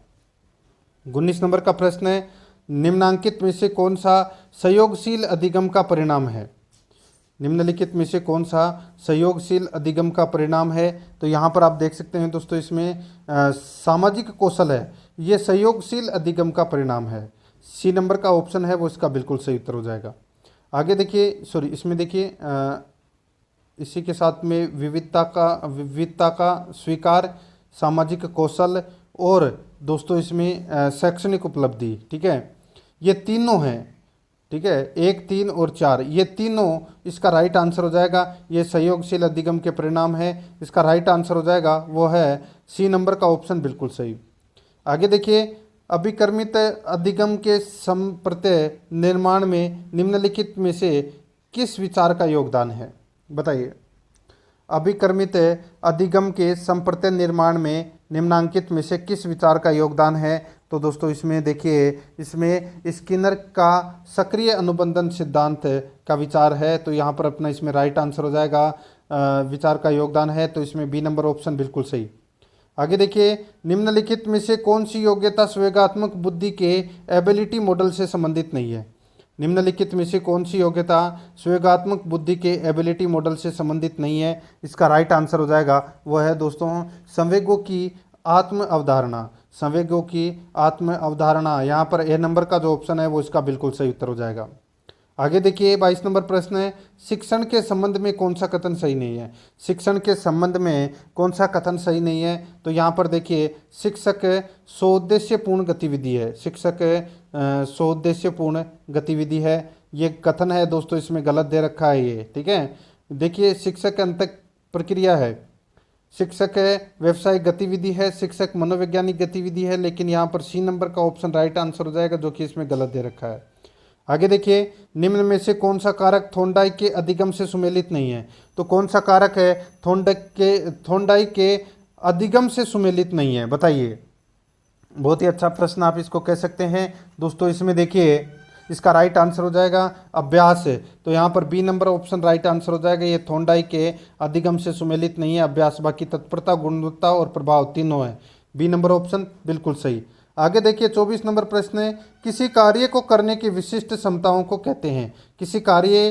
19 नंबर का प्रश्न है, निम्नलिखित में से कौन सा संयोगशील अधिगम का परिणाम है? निम्नलिखित में से कौन सा संयोगशील अधिगम का परिणाम है? तो यहाँ पर आप देख सकते हैं दोस्तों इसमें सामाजिक कौशल है, ये संयोगशील अधिगम का परिणाम है। सी नंबर का ऑप्शन है वो इसका बिल्कुल सही उत्तर हो जाएगा। आगे देखिए इसमें देखिए इसी के साथ में विविधता का स्वीकार, सामाजिक कौशल और दोस्तों इसमें शैक्षणिक उपलब्धि। ठीक है, ये तीनों हैं। ठीक है, 1, 3 और 4 ये तीनों इसका राइट आंसर हो जाएगा। ये संयोगशील अधिगम के परिणाम है। इसका राइट आंसर हो जाएगा वो है सी नंबर का ऑप्शन बिल्कुल सही। आगे देखिए अभिकर्मित अधिगम के संप्रत्यय निर्माण में निम्नलिखित में से किस विचार का योगदान है? बताइए, अभिकर्मित अधिगम के संप्रत्यय निर्माण में निम्नांकित में से किस विचार का योगदान है? तो दोस्तों इसमें देखिए इसमें स्किनर का सक्रिय अनुबंधन सिद्धांत का विचार है। तो यहाँ पर अपना इसमें राइट आंसर हो जाएगा विचार का योगदान है, तो इसमें बी नंबर ऑप्शन बिल्कुल सही। आगे देखिए निम्नलिखित में से कौन सी योग्यता संवेगात्मक बुद्धि के एबिलिटी मॉडल से संबंधित नहीं है? निम्नलिखित में से कौन सी योग्यता संवेगात्मक बुद्धि के एबिलिटी मॉडल से संबंधित नहीं है? इसका राइट आंसर हो जाएगा वह है दोस्तों संवेगों की आत्म अवधारणा। संवेगों की आत्म अवधारणा। यहाँ पर ए नंबर का जो ऑप्शन है वो इसका बिल्कुल सही उत्तर हो जाएगा। आगे देखिए 22 नंबर प्रश्न है, शिक्षण के संबंध में कौन सा कथन सही नहीं है? शिक्षण के संबंध में कौन सा कथन सही नहीं है? तो यहाँ पर देखिए शिक्षक सोद्देश्यपूर्ण गतिविधि है। शिक्षक सोद्देश्यपूर्ण गतिविधि है, ये कथन है दोस्तों इसमें गलत दे रखा है ये। ठीक है, देखिए शिक्षक अंतक प्रक्रिया है, शिक्षक व्यवसायिक गतिविधि है, शिक्षक मनोवैज्ञानिक गतिविधि है, लेकिन यहाँ पर सी नंबर का ऑप्शन राइट आंसर हो जाएगा जो कि इसमें गलत दे रखा है। आगे देखिए निम्न में से कौन सा कारक थोंडाइक के अधिगम से सुमेलित नहीं है? तो कौन सा कारक है थोंडाइक के अधिगम से सुमेलित नहीं है? बताइए। बहुत ही अच्छा प्रश्न आप इसको कह सकते हैं दोस्तों। इसमें देखिए इसका राइट आंसर हो जाएगा अभ्यास है। तो यहाँ पर B number option right answer हो जाएगा। ये थोंडाइक के अधिगम से सुमेलित नहीं है अभ्यास, बाकी तत्परता, गुणवत्ता और प्रभाव तीनों है। बी नंबर ऑप्शन बिल्कुल सही। आगे देखिए 24 नंबर प्रश्न है, किसी कार्य को करने की विशिष्ट क्षमताओं को कहते हैं? किसी कार्य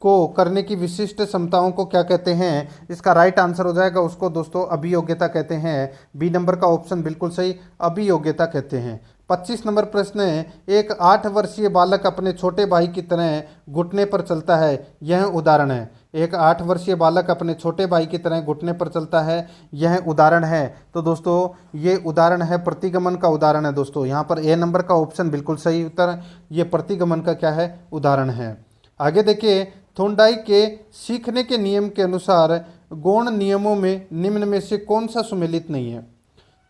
को करने की विशिष्ट क्षमताओं को क्या कहते हैं? इसका राइट आंसर हो जाएगा उसको दोस्तों अभियोग्यता कहते हैं। बी नंबर का ऑप्शन बिल्कुल सही, अभियोग्यता कहते हैं। 25 नंबर प्रश्न है, एक 8 वर्षीय बालक अपने छोटे भाई की तरह घुटने पर चलता है, यह उदाहरण है। एक 8 वर्षीय बालक अपने छोटे भाई की तरह घुटने पर चलता है, यह उदाहरण है। तो दोस्तों ये उदाहरण है, प्रतिगमन का उदाहरण है दोस्तों। यहाँ पर ए नंबर का ऑप्शन बिल्कुल सही उत्तर, ये प्रतिगमन का क्या है, उदाहरण है। आगे देखिए, थोंडाई के सीखने के नियम के अनुसार गौण नियमों में निम्न में से कौन सा सुमेलित नहीं है।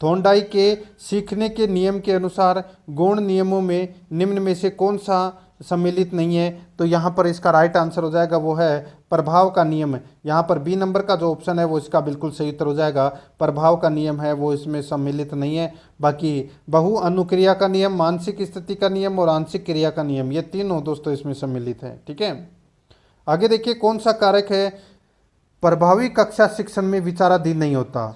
थोंडाई के सीखने के नियम के अनुसार गौण नियमों में निम्न में से कौन सा सम्मिलित नहीं है। तो यहाँ पर इसका राइट आंसर हो जाएगा वो है प्रभाव का नियम। यहाँ पर बी नंबर का जो ऑप्शन है वो इसका बिल्कुल सही उत्तर हो जाएगा। प्रभाव का नियम है वो इसमें सम्मिलित नहीं है। बाकी बहु अनुक्रिया का नियम, मानसिक स्थिति का नियम और आंशिक क्रिया का नियम, ये तीनों दोस्तों इसमें सम्मिलित है। ठीक है, आगे देखिए, कौन सा कारक है प्रभावी कक्षा शिक्षण में विचाराधीन नहीं होता।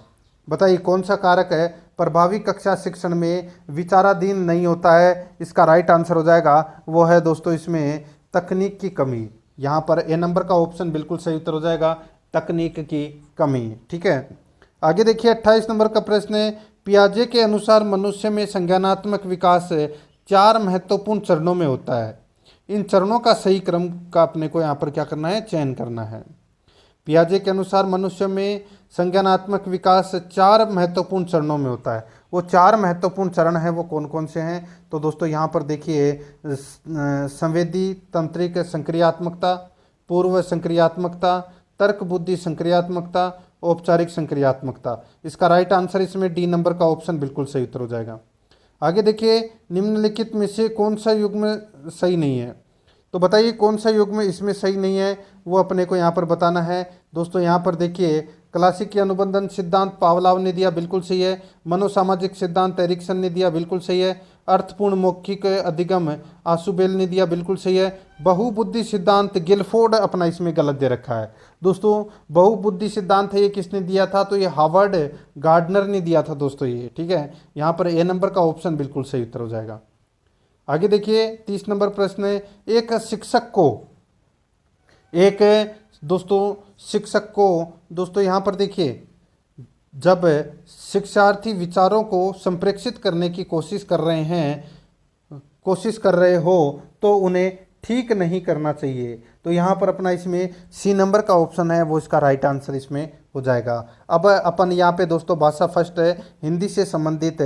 बताइए कौन सा कारक है प्रभावी कक्षा शिक्षण में विचाराधीन नहीं होता है। इसका राइट आंसर हो जाएगा वो है दोस्तों इसमें तकनीक की कमी। यहाँ पर ए नंबर का ऑप्शन बिल्कुल सही उत्तर हो जाएगा, तकनीक की कमी। ठीक है, आगे देखिए 28 नंबर का प्रश्न है, पियाजे के अनुसार मनुष्य में संज्ञानात्मक विकास 4 महत्वपूर्ण चरणों में होता है। इन चरणों का सही क्रम का अपने को यहाँ पर क्या करना है, चयन करना है। पियाजे के अनुसार मनुष्य में संज्ञानात्मक विकास 4 महत्वपूर्ण चरणों में होता है। वो 4 महत्वपूर्ण चरण हैं वो कौन कौन से हैं। तो दोस्तों यहाँ पर देखिए, संवेदी तंत्रिक संक्रियात्मकता, पूर्व संक्रियात्मकता, तर्क बुद्धि संक्रियात्मकता, औपचारिक संक्रियात्मकता। इसका राइट आंसर इसमें डी नंबर का ऑप्शन बिल्कुल सही उत्तर हो जाएगा। आगे देखिए, निम्नलिखित में से कौन सा युग्म सही नहीं है। तो बताइए कौन सा युग्म इसमें सही नहीं है, वो अपने को यहाँ पर बताना है। दोस्तों यहाँ पर देखिए, क्लासिकी अनुबंधन सिद्धांत पावलाव ने दिया, बिल्कुल सही है। मनोसामाजिक सिद्धांत एरिक्सन ने दिया, बिल्कुल सही है। अर्थपूर्ण मौखिक अधिगम आशुबेल ने दिया, बिल्कुल सही है। बहुबुद्धि सिद्धांत गिलफोर्ड अपना इसमें गलत दे रखा है। दोस्तों बहुबुद्धि सिद्धांत है ये किसने दिया था, तो ये हार्वर्ड गार्डनर ने दिया था दोस्तों ये। ठीक है, यहाँ पर ए नंबर का ऑप्शन बिल्कुल सही उत्तर हो जाएगा। आगे देखिए 30 नंबर प्रश्न है, एक शिक्षक को दोस्तों यहाँ पर देखिए, जब शिक्षार्थी विचारों को संप्रेषित करने की कोशिश कर रहे हो तो उन्हें ठीक नहीं करना चाहिए। तो यहाँ पर अपना इसमें सी नंबर का ऑप्शन है वो इसका राइट आंसर इसमें हो जाएगा। अब अपन यहाँ पे दोस्तों भाषा फर्स्ट हिंदी से संबंधित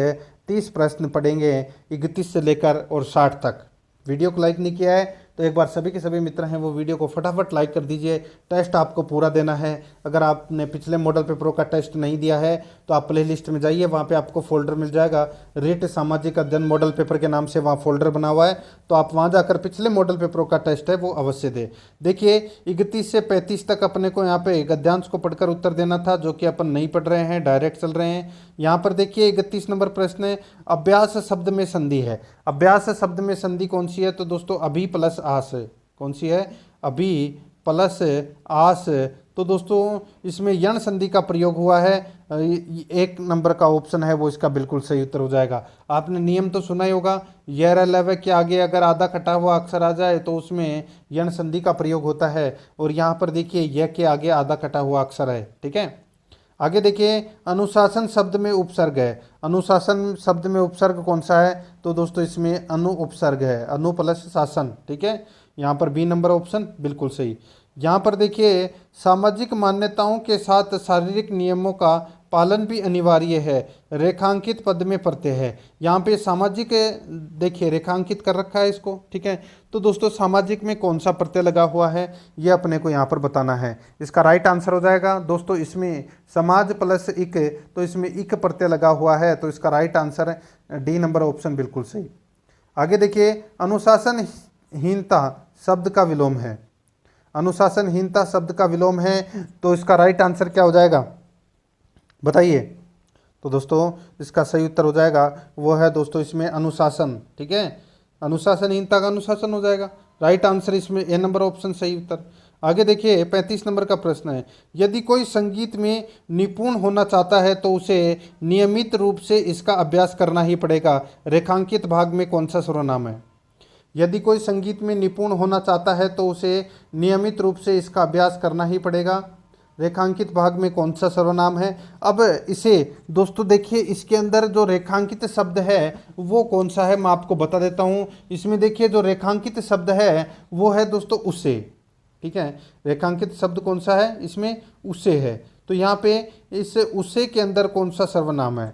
30 प्रश्न पढ़ेंगे 31 से लेकर और 60 तक। वीडियो को लाइक नहीं किया है तो एक बार सभी के सभी मित्र हैं वो वीडियो को फटाफट लाइक कर दीजिए। टेस्ट आपको पूरा देना है। अगर आपने पिछले मॉडल पेपरों का टेस्ट नहीं दिया है तो आप प्ले लिस्ट में जाइए, वहाँ पे आपको फोल्डर मिल जाएगा, रेट सामाजिक अध्ययन मॉडल पेपर के नाम से वहाँ फोल्डर बना हुआ है। तो आप वहाँ जाकर पिछले मॉडल पेपरों का टेस्ट है वो अवश्य दें। देखिए 31 से 35 तक अपने को यहाँ पे गद्यांश को पढ़कर उत्तर देना था, जो कि अपन नहीं पढ़ रहे हैं, डायरेक्ट चल रहे हैं। यहाँ पर देखिए 31 नंबर प्रश्न है, अभ्यास शब्द में संधि है। अभ्यास शब्द में संधि कौन सी है, तो दोस्तों अभी प्लस आस। कौन सी है, अभी प्लस आस। तो दोस्तों इसमें यण संधि का प्रयोग हुआ है। 1 नंबर का ऑप्शन है वो इसका बिल्कुल सही उत्तर हो जाएगा। आपने नियम तो सुना ही होगा, यर लव के आगे अगर आधा कटा हुआ अक्षर आ जाए तो उसमें यण संधि का प्रयोग होता है। और यहाँ पर देखिए य के आगे आधा कटा हुआ अक्षर है। ठीक है, आगे देखिए अनुशासन शब्द में उपसर्ग है। अनुशासन शब्द में उपसर्ग कौन सा है, तो दोस्तों इसमें अनु उपसर्ग है, अनु प्लस शासन। ठीक है, यहाँ पर बी नंबर ऑप्शन बिल्कुल सही। यहाँ पर देखिए सामाजिक मान्यताओं के साथ शारीरिक नियमों का पालन भी अनिवार्य है, रेखांकित पद में पढ़ते हैं। यहाँ पे सामाजिक देखिए रेखांकित कर रखा है इसको। ठीक है, तो दोस्तों सामाजिक में कौन सा प्रत्यय लगा हुआ है ये अपने को यहाँ पर बताना है। इसका राइट आंसर हो जाएगा दोस्तों इसमें समाज प्लस इक, तो इसमें इक प्रत्यय लगा हुआ है, तो इसका right answer D number option बिल्कुल सही। आगे देखिए अनुशासनहीनता शब्द का विलोम है। अनुशासनहीनता शब्द का विलोम है, तो इसका राइट आंसर क्या हो जाएगा बताइए। तो दोस्तों इसका सही उत्तर हो जाएगा वो है दोस्तों इसमें अनुशासन। ठीक है, अनुशासनहीनता का अनुशासन हो जाएगा। राइट आंसर इसमें ए नंबर ऑप्शन सही उत्तर। आगे देखिए 35 नंबर का प्रश्न है, यदि कोई संगीत में निपुण होना चाहता है तो उसे नियमित रूप से इसका अभ्यास करना ही पड़ेगा। रेखांकित भाग में कौन सा सर्वनाम है। यदि कोई संगीत में निपुण होना चाहता है तो उसे नियमित रूप से इसका अभ्यास करना ही पड़ेगा। रेखांकित भाग में कौन सा सर्वनाम है। अब इसे दोस्तों देखिए इसके अंदर जो रेखांकित शब्द है वो कौन सा है मैं आपको बता देता हूँ। इसमें देखिए जो रेखांकित शब्द है वो है दोस्तों उसे। ठीक है। रेखांकित शब्द कौन सा है इसमें? उसे है। तो यहाँ पे इस उसे के अंदर कौन सा सर्वनाम है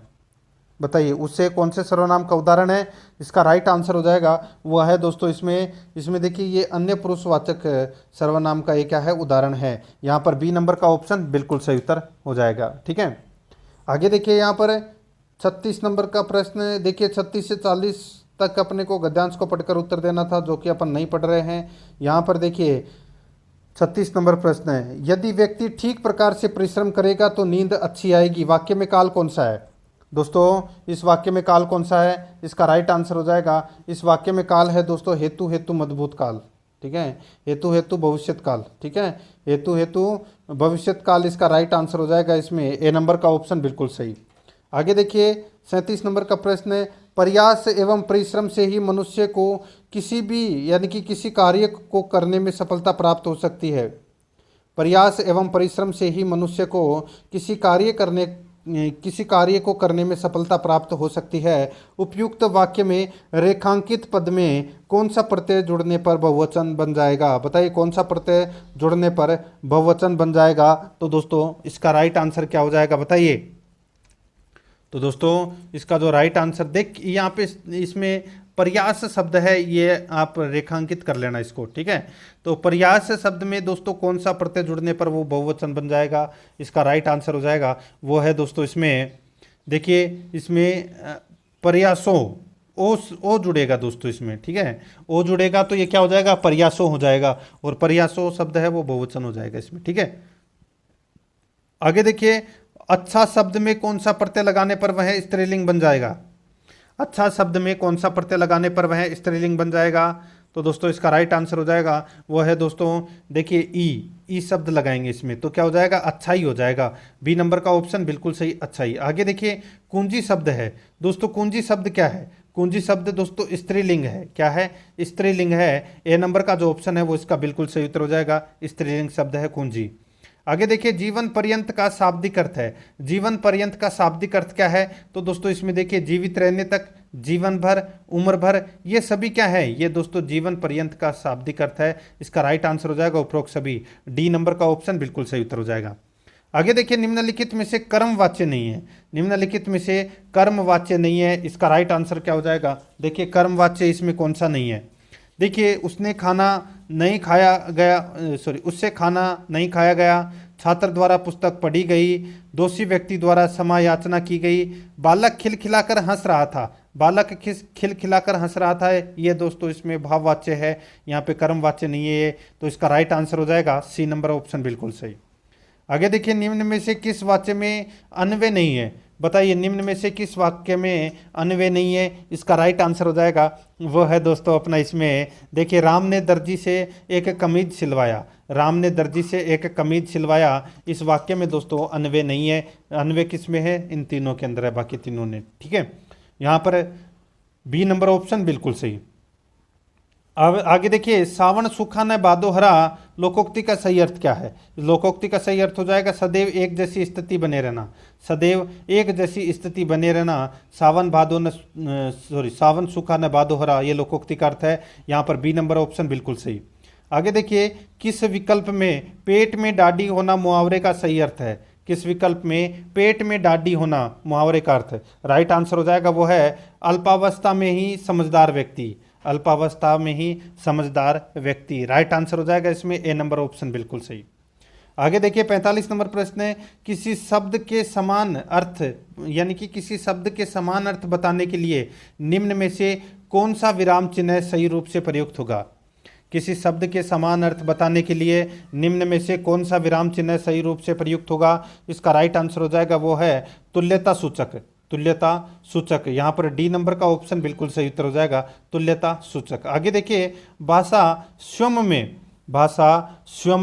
बताइए? उसे कौन से सर्वनाम का उदाहरण है? इसका राइट आंसर हो जाएगा वो है दोस्तों इसमें देखिए ये अन्य पुरुषवाचक सर्वनाम का ये क्या है? उदाहरण है। यहाँ पर बी नंबर का ऑप्शन बिल्कुल सही उत्तर हो जाएगा। ठीक है। आगे देखिए यहाँ पर 36 नंबर का प्रश्न देखिए, 36 से 40 तक अपने को गद्यांश को पढ़कर उत्तर देना था, जो कि अपन नहीं पढ़ रहे हैं। यहाँ पर देखिए 36 नंबर प्रश्न है, यदि व्यक्ति ठीक प्रकार से परिश्रम करेगा तो नींद अच्छी आएगी। वाक्य में काल कौन सा है दोस्तों? इस वाक्य में काल कौन सा है? इसका राइट आंसर हो जाएगा, इस वाक्य में काल है दोस्तों हेतु हेतु मजबूत काल। ठीक है, हेतु हेतु भविष्यत काल। ठीक है, हेतु हेतु भविष्यत काल इसका राइट आंसर हो जाएगा। इसमें ए नंबर का ऑप्शन बिल्कुल सही। आगे देखिए 37 नंबर का प्रश्न है, प्रयास एवं परिश्रम से ही मनुष्य को किसी भी यानी कि किसी कार्य को करने में सफलता प्राप्त हो सकती है। प्रयास एवं परिश्रम से ही मनुष्य को किसी कार्य को करने में सफलता प्राप्त हो सकती है। उपयुक्त वाक्य में रेखांकित पद में कौन सा प्रत्यय जुड़ने पर बहुवचन बन जाएगा? बताइए कौन सा प्रत्यय जुड़ने पर बहुवचन बन जाएगा? तो दोस्तों इसका राइट आंसर क्या हो जाएगा बताइए? तो दोस्तों इसका जो राइट आंसर देख यहाँ पे इसमें प्रयास शब्द है, ये आप रेखांकित कर लेना इसको। ठीक है, तो प्रयास शब्द में दोस्तों कौन सा प्रत्यय जुड़ने पर वो बहुवचन बन जाएगा? इसका राइट आंसर हो जाएगा वो है दोस्तों इसमें देखिए इसमें प्रयासों ओ जुड़ेगा दोस्तों इसमें। ठीक है, ओ जुड़ेगा तो ये क्या हो जाएगा? प्रयासों हो जाएगा, और प्रयासों शब्द है वो बहुवचन हो जाएगा इसमें। ठीक है, आगे देखिए अच्छा शब्द में कौन सा प्रत्यय लगाने पर वह स्त्रीलिंग बन जाएगा? अच्छा शब्द में कौन सा प्रत्यय लगाने पर वह स्त्रीलिंग बन जाएगा? तो दोस्तों इसका राइट आंसर हो जाएगा वो है दोस्तों देखिए ई शब्द लगाएंगे इसमें, तो क्या हो जाएगा? अच्छा ही हो जाएगा। बी नंबर का ऑप्शन बिल्कुल सही, अच्छा ही। आगे देखिए कुंजी शब्द है दोस्तों, कुंजी शब्द क्या है? कुंजी शब्द दोस्तों स्त्रीलिंग है। क्या है? स्त्रीलिंग है। ए नंबर का जो ऑप्शन है वो इसका बिल्कुल सही उत्तर हो जाएगा, स्त्रीलिंग शब्द है कुंजी। आगे देखिए जीवन पर्यंत का शाब्दिक अर्थ है। जीवन पर्यंत का शाब्दिक अर्थ क्या है? तो दोस्तों इसमें देखिए जीवित रहने तक, जीवन भर, उम्र भर, ये सभी क्या है? ये दोस्तों जीवन पर्यंत का शाब्दिक अर्थ है। इसका राइट आंसर हो जाएगा उपरोक्त सभी। डी नंबर का ऑप्शन बिल्कुल सही उत्तर हो जाएगा। आगे देखिए निम्नलिखित में से कर्मवाच्य नहीं है। निम्नलिखित में से कर्मवाच्य नहीं है, इसका राइट आंसर क्या हो जाएगा? देखिए कर्मवाच्य इसमें कौन सा नहीं है? देखिए उससे खाना नहीं खाया गया, छात्र द्वारा पुस्तक पढ़ी गई, दोषी व्यक्ति द्वारा क्षमा याचना की गई, बालक खिलखिलाकर हंस रहा था। बालक खिलखिलाकर हंस रहा था, ये दोस्तों इसमें भाववाच्य है, यहाँ पे कर्मवाच्य नहीं है ये, तो इसका राइट आंसर हो जाएगा सी नंबर ऑप्शन बिल्कुल सही। आगे देखिए निम्न में से किस वाक्य में अन्वय नहीं है? बताइए निम्न में से किस वाक्य में अन्वय नहीं है? इसका राइट आंसर हो जाएगा वो है दोस्तों अपना इसमें देखिए राम ने दर्जी से एक कमीज सिलवाया। राम ने दर्जी से एक कमीज सिलवाया, इस वाक्य में दोस्तों अन्वय नहीं है। अन्वय किस में है? इन तीनों के अंदर है, बाकी तीनों ने। ठीक है, यहाँ पर बी नंबर ऑप्शन बिल्कुल सही। अब आगे देखिए सावन सूखा न बादो हरा, लोकोक्ति का सही अर्थ क्या है? लोकोक्ति का सही अर्थ हो जाएगा सदैव एक जैसी स्थिति बने रहना। सदैव एक जैसी स्थिति बने रहना। सावन सूखा न बादो हरा, ये लोकोक्ति का अर्थ है। यहाँ पर बी नंबर ऑप्शन बिल्कुल सही। आगे देखिए किस विकल्प में पेट में डाडी होना मुहावरे का सही अर्थ है? किस विकल्प में पेट में डाडी होना मुहावरे का अर्थ? राइट आंसर हो जाएगा वो है अल्पावस्था में ही समझदार व्यक्ति। अल्पावस्था में ही समझदार व्यक्ति, राइट आंसर हो जाएगा इसमें ए नंबर ऑप्शन बिल्कुल सही। आगे देखिए 45 नंबर प्रश्न है, किसी शब्द के समान अर्थ यानी कि किसी शब्द के समान अर्थ बताने के लिए निम्न में से कौन सा विराम चिन्ह सही रूप से प्रयुक्त होगा? किसी शब्द के समान अर्थ बताने के लिए निम्न में से कौन सा विराम चिन्ह सही रूप से प्रयुक्त होगा? इसका राइट आंसर हो जाएगा वो है तुल्यता सूचक। तुल्यता सूचक, यहाँ पर डी नंबर का ऑप्शन बिल्कुल सही उत्तर हो जाएगा, तुल्यता सूचक। आगे देखिए भाषा स्वयं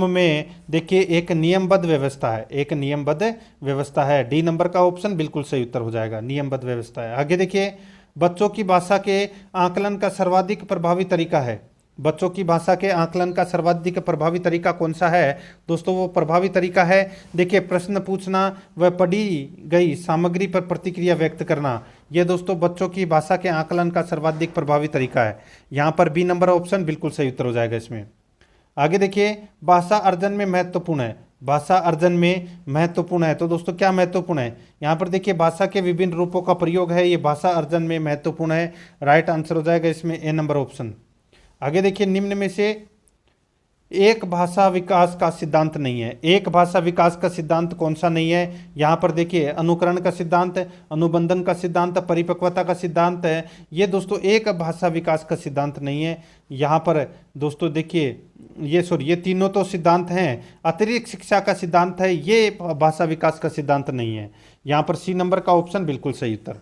में देखिए एक नियमबद्ध व्यवस्था है। एक नियमबद्ध व्यवस्था है, डी नंबर का ऑप्शन बिल्कुल सही उत्तर हो जाएगा, नियमबद्ध व्यवस्था है। आगे देखिए बच्चों की भाषा के आकलन का सर्वाधिक प्रभावी तरीका है। बच्चों की भाषा के आकलन का सर्वाधिक प्रभावी तरीका कौन सा है? दोस्तों वो प्रभावी तरीका है देखिए प्रश्न पूछना व पढ़ी गई सामग्री पर प्रतिक्रिया व्यक्त करना। ये दोस्तों बच्चों की भाषा के आकलन का सर्वाधिक प्रभावी तरीका है। यहाँ पर बी नंबर ऑप्शन बिल्कुल सही उत्तर हो जाएगा इसमें। आगे देखिए भाषा अर्जन में महत्वपूर्ण है, भाषा अर्जन में महत्वपूर्ण है। तो दोस्तों क्या महत्वपूर्ण है, यहाँ पर देखिए भाषा के विभिन्न रूपों का प्रयोग है, ये भाषा अर्जन में महत्वपूर्ण है। राइट आंसर हो जाएगा इसमें ए नंबर ऑप्शन। आगे देखिए निम्न में से एक भाषा विकास का सिद्धांत नहीं है। एक भाषा विकास का सिद्धांत कौन सा नहीं है, यहाँ पर देखिए अनुकरण का सिद्धांत, अनुबंधन का सिद्धांत, परिपक्वता का सिद्धांत है। ये दोस्तों एक भाषा विकास का सिद्धांत नहीं है। यहाँ पर दोस्तों देखिए ये तीनों तो सिद्धांत हैं, अतिरिक्त शिक्षा का सिद्धांत है, ये भाषा विकास का सिद्धांत नहीं है। यहाँ पर सी नंबर का ऑप्शन बिल्कुल सही उत्तर।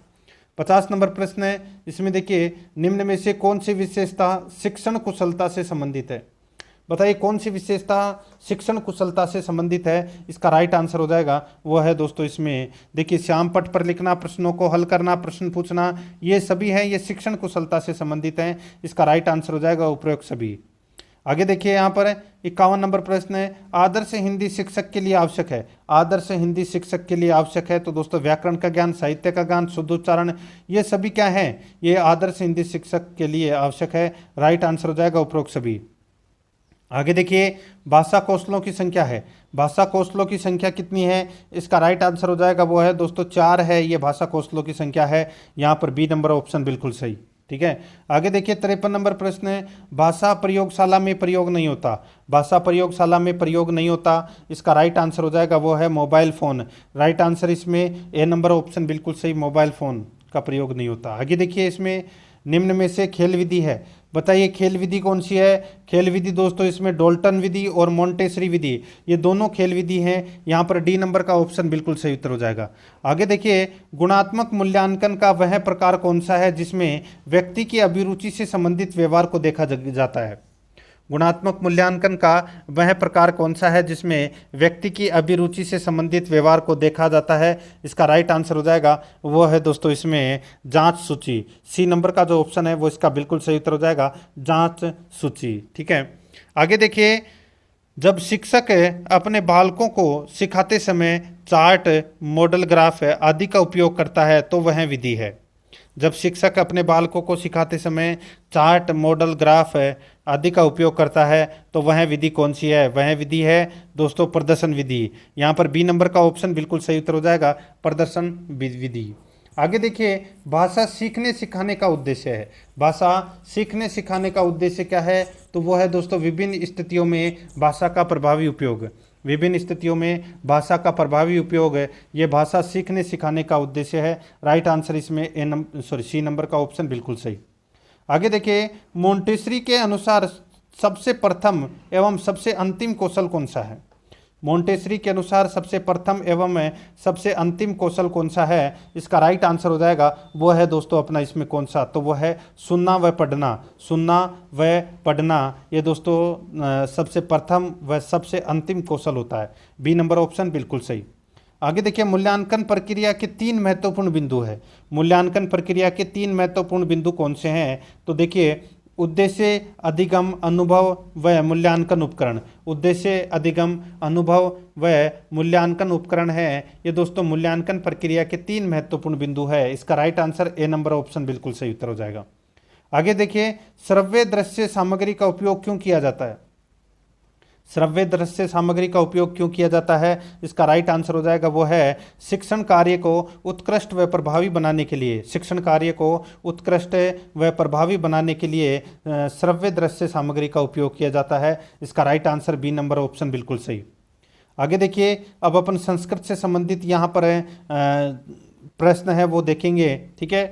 50 नंबर प्रश्न है, इसमें देखिए निम्न में से कौन सी विशेषता शिक्षण कुशलता से संबंधित है। बताइए कौन सी विशेषता शिक्षण कुशलता से संबंधित है। इसका राइट आंसर हो जाएगा वो है दोस्तों इसमें देखिए श्याम पट पर लिखना, प्रश्नों को हल करना, प्रश्न पूछना, ये सभी हैं, ये शिक्षण कुशलता से संबंधित हैं। इसका राइट आंसर हो जाएगा उपरोक्त सभी। आगे देखिए यहाँ पर 51 नंबर प्रश्न है, आदर्श हिंदी शिक्षक के लिए आवश्यक है। आदर्श हिंदी शिक्षक के लिए आवश्यक है तो दोस्तों व्याकरण का ज्ञान, साहित्य का ज्ञान, शुद्ध उच्चारण, ये सभी क्या है, ये आदर्श हिंदी शिक्षक के लिए आवश्यक है। राइट आंसर हो जाएगा उपरोक्त सभी। आगे देखिए भाषा कौशलों की संख्या है, भाषा कौशलों की संख्या कितनी है। इसका राइट आंसर हो जाएगा वो है दोस्तों 4 है, ये भाषा कौशलों की संख्या है। यहाँ पर बी नंबर ऑप्शन बिल्कुल सही। ठीक है, आगे देखिए 53 नंबर प्रश्न है, भाषा प्रयोगशाला में प्रयोग नहीं होता। भाषा प्रयोगशाला में प्रयोग नहीं होता, इसका राइट आंसर हो जाएगा वो है मोबाइल फ़ोन। राइट आंसर इसमें ए नंबर ऑप्शन बिल्कुल सही, मोबाइल फ़ोन का प्रयोग नहीं होता। आगे देखिए इसमें निम्न में से खेल विधि है, बताइए खेल विधि कौन सी है। खेल विधि दोस्तों इसमें डोल्टन विधि और मोंटेसरी विधि, ये दोनों खेल विधि हैं। यहाँ पर डी नंबर का ऑप्शन बिल्कुल सही उत्तर हो जाएगा। आगे देखिए गुणात्मक मूल्यांकन का वह प्रकार कौन सा है जिसमें व्यक्ति की अभिरुचि से संबंधित व्यवहार को देखा जाता है। गुणात्मक मूल्यांकन का वह प्रकार कौन सा है जिसमें व्यक्ति की अभिरुचि से संबंधित व्यवहार को देखा जाता है। इसका राइट आंसर हो जाएगा वो है दोस्तों इसमें जांच सूची। सी नंबर का जो ऑप्शन है वो इसका बिल्कुल सही उत्तर हो जाएगा, जांच सूची। ठीक है, आगे देखिए जब शिक्षक अपने बालकों को सिखाते समय चार्ट, मॉडल ग्राफ आदि का उपयोग करता है तो वह विधि है। जब शिक्षक अपने बालकों को सिखाते समय चार्ट, मॉडल ग्राफ आदि का उपयोग करता है तो वह विधि कौन सी है, वह विधि है दोस्तों प्रदर्शन विधि। यहाँ पर बी नंबर का ऑप्शन बिल्कुल सही उत्तर हो जाएगा, प्रदर्शन विधि। आगे देखिए भाषा सीखने सिखाने का उद्देश्य है। भाषा सीखने सिखाने का उद्देश्य क्या है, तो वो है दोस्तों विभिन्न स्थितियों में भाषा का प्रभावी उपयोग। विभिन्न स्थितियों में भाषा का प्रभावी उपयोग है, ये भाषा सीखने सिखाने का उद्देश्य है। राइट आंसर इसमें सी नंबर का ऑप्शन बिल्कुल सही। आगे देखिए मोंटेसरी के अनुसार सबसे प्रथम एवं सबसे अंतिम कौशल कौन सा है। मोंटेसरी के अनुसार सबसे प्रथम एवं सबसे अंतिम कौशल कौन सा है। इसका राइट आंसर हो जाएगा वो है दोस्तों अपना इसमें कौन सा, तो वो है सुनना व पढ़ना। सुनना व पढ़ना ये दोस्तों सबसे प्रथम व सबसे अंतिम कौशल होता है। बी नंबर ऑप्शन बिल्कुल सही। आगे देखिए मूल्यांकन प्रक्रिया के 3 महत्वपूर्ण बिंदु है। मूल्यांकन प्रक्रिया के 3 महत्वपूर्ण बिंदु कौन से हैं, तो देखिए उद्देश्य, अधिगम, अनुभव व मूल्यांकन उपकरण। उद्देश्य, अधिगम, अनुभव व मूल्यांकन उपकरण है, ये दोस्तों मूल्यांकन प्रक्रिया के 3 महत्वपूर्ण बिंदु है। इसका right answer A number option बिल्कुल सही उत्तर हो जाएगा। आगे देखिए श्रव्य दृश्य सामग्री का उपयोग क्यों किया जाता है। श्रव्य दृश्य सामग्री का उपयोग क्यों किया जाता है, इसका राइट आंसर हो जाएगा वो है शिक्षण कार्य को उत्कृष्ट व प्रभावी बनाने के लिए। शिक्षण कार्य को उत्कृष्ट व प्रभावी बनाने के लिए श्रव्य दृश्य सामग्री का उपयोग किया जाता है। इसका right answer B number option बिल्कुल सही। आगे देखिए अब अपन संस्कृत से संबंधित यहाँ पर प्रश्न है वो देखेंगे। ठीक है,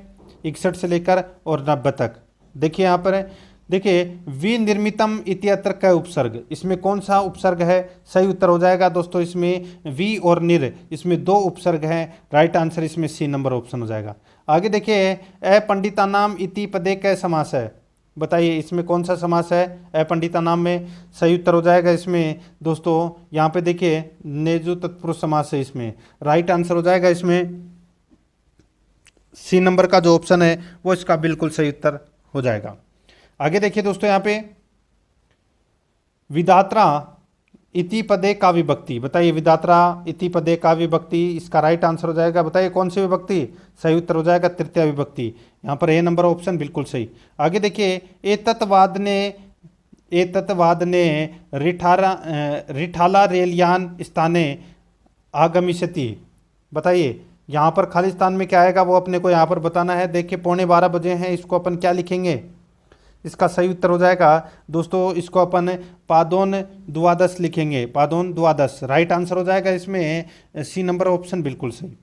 61 से लेकर और 90 तक। देखिए यहाँ पर देखिए विनिर्मितम इत्यत्र का उपसर्ग, इसमें कौन सा उपसर्ग है, सही उत्तर हो जाएगा दोस्तों इसमें वी और निर, इसमें 2 उपसर्ग हैं। राइट आंसर इसमें सी नंबर ऑप्शन हो जाएगा। आगे देखिए अपंडितानाम इति पदे का समास है, बताइए इसमें कौन सा समास है अपंडितानाम में। सही उत्तर हो जाएगा इसमें दोस्तों यहाँ पे देखिए नेजु तत्पुरुष समास है इसमें। राइट आंसर हो जाएगा इसमें सी नंबर का जो ऑप्शन है वो इसका बिल्कुल सही उत्तर हो जाएगा। आगे देखिए दोस्तों यहाँ पे विधात्रा इति पदे का विभक्ति, बताइए विधात्रा इति पदे का विभक्ति, इसका राइट आंसर हो जाएगा, बताइए कौन सी विभक्ति, सही उत्तर हो जाएगा तृतीय विभक्ति। यहाँ पर ए नंबर ऑप्शन बिल्कुल सही। आगे देखिए एतत्वाद ने एतत्वादने रिठाला रेलयान स्थाने आगमिष्यति। बताइए यहाँ पर खाली स्थान में क्या आएगा वो अपने को यहाँ पर बताना है। देखिए 11:15 बजे हैं, इसको अपन क्या लिखेंगे, इसका सही उत्तर हो जाएगा दोस्तों, इसको अपन पादोन द्वादश लिखेंगे, पादोन द्वादश राइट आंसर हो जाएगा इसमें सी नंबर ऑप्शन बिल्कुल सही।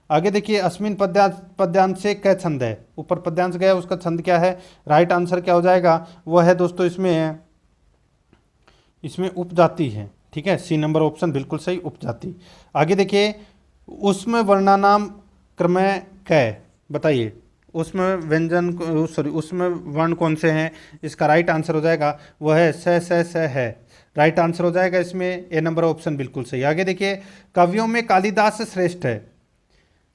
आगे देखिए अस्मिन पद्यांश से कै छंद है, ऊपर पद्यांश गया उसका छंद क्या है, राइट आंसर क्या हो जाएगा वो है दोस्तों इसमें उपजाति है, ठीक है, सी नंबर ऑप्शन बिल्कुल सही उपजाति। आगे देखिए उसमें वर्णानाम क्रमः कै, बताइए उसमें व्यंजन सॉरी उसमें वर्ण कौन से हैं, इसका राइट आंसर हो जाएगा वो है स है, राइट आंसर हो जाएगा इसमें ए नंबर ऑप्शन बिल्कुल सही। आगे देखिए कवियों में कालिदास श्रेष्ठ है,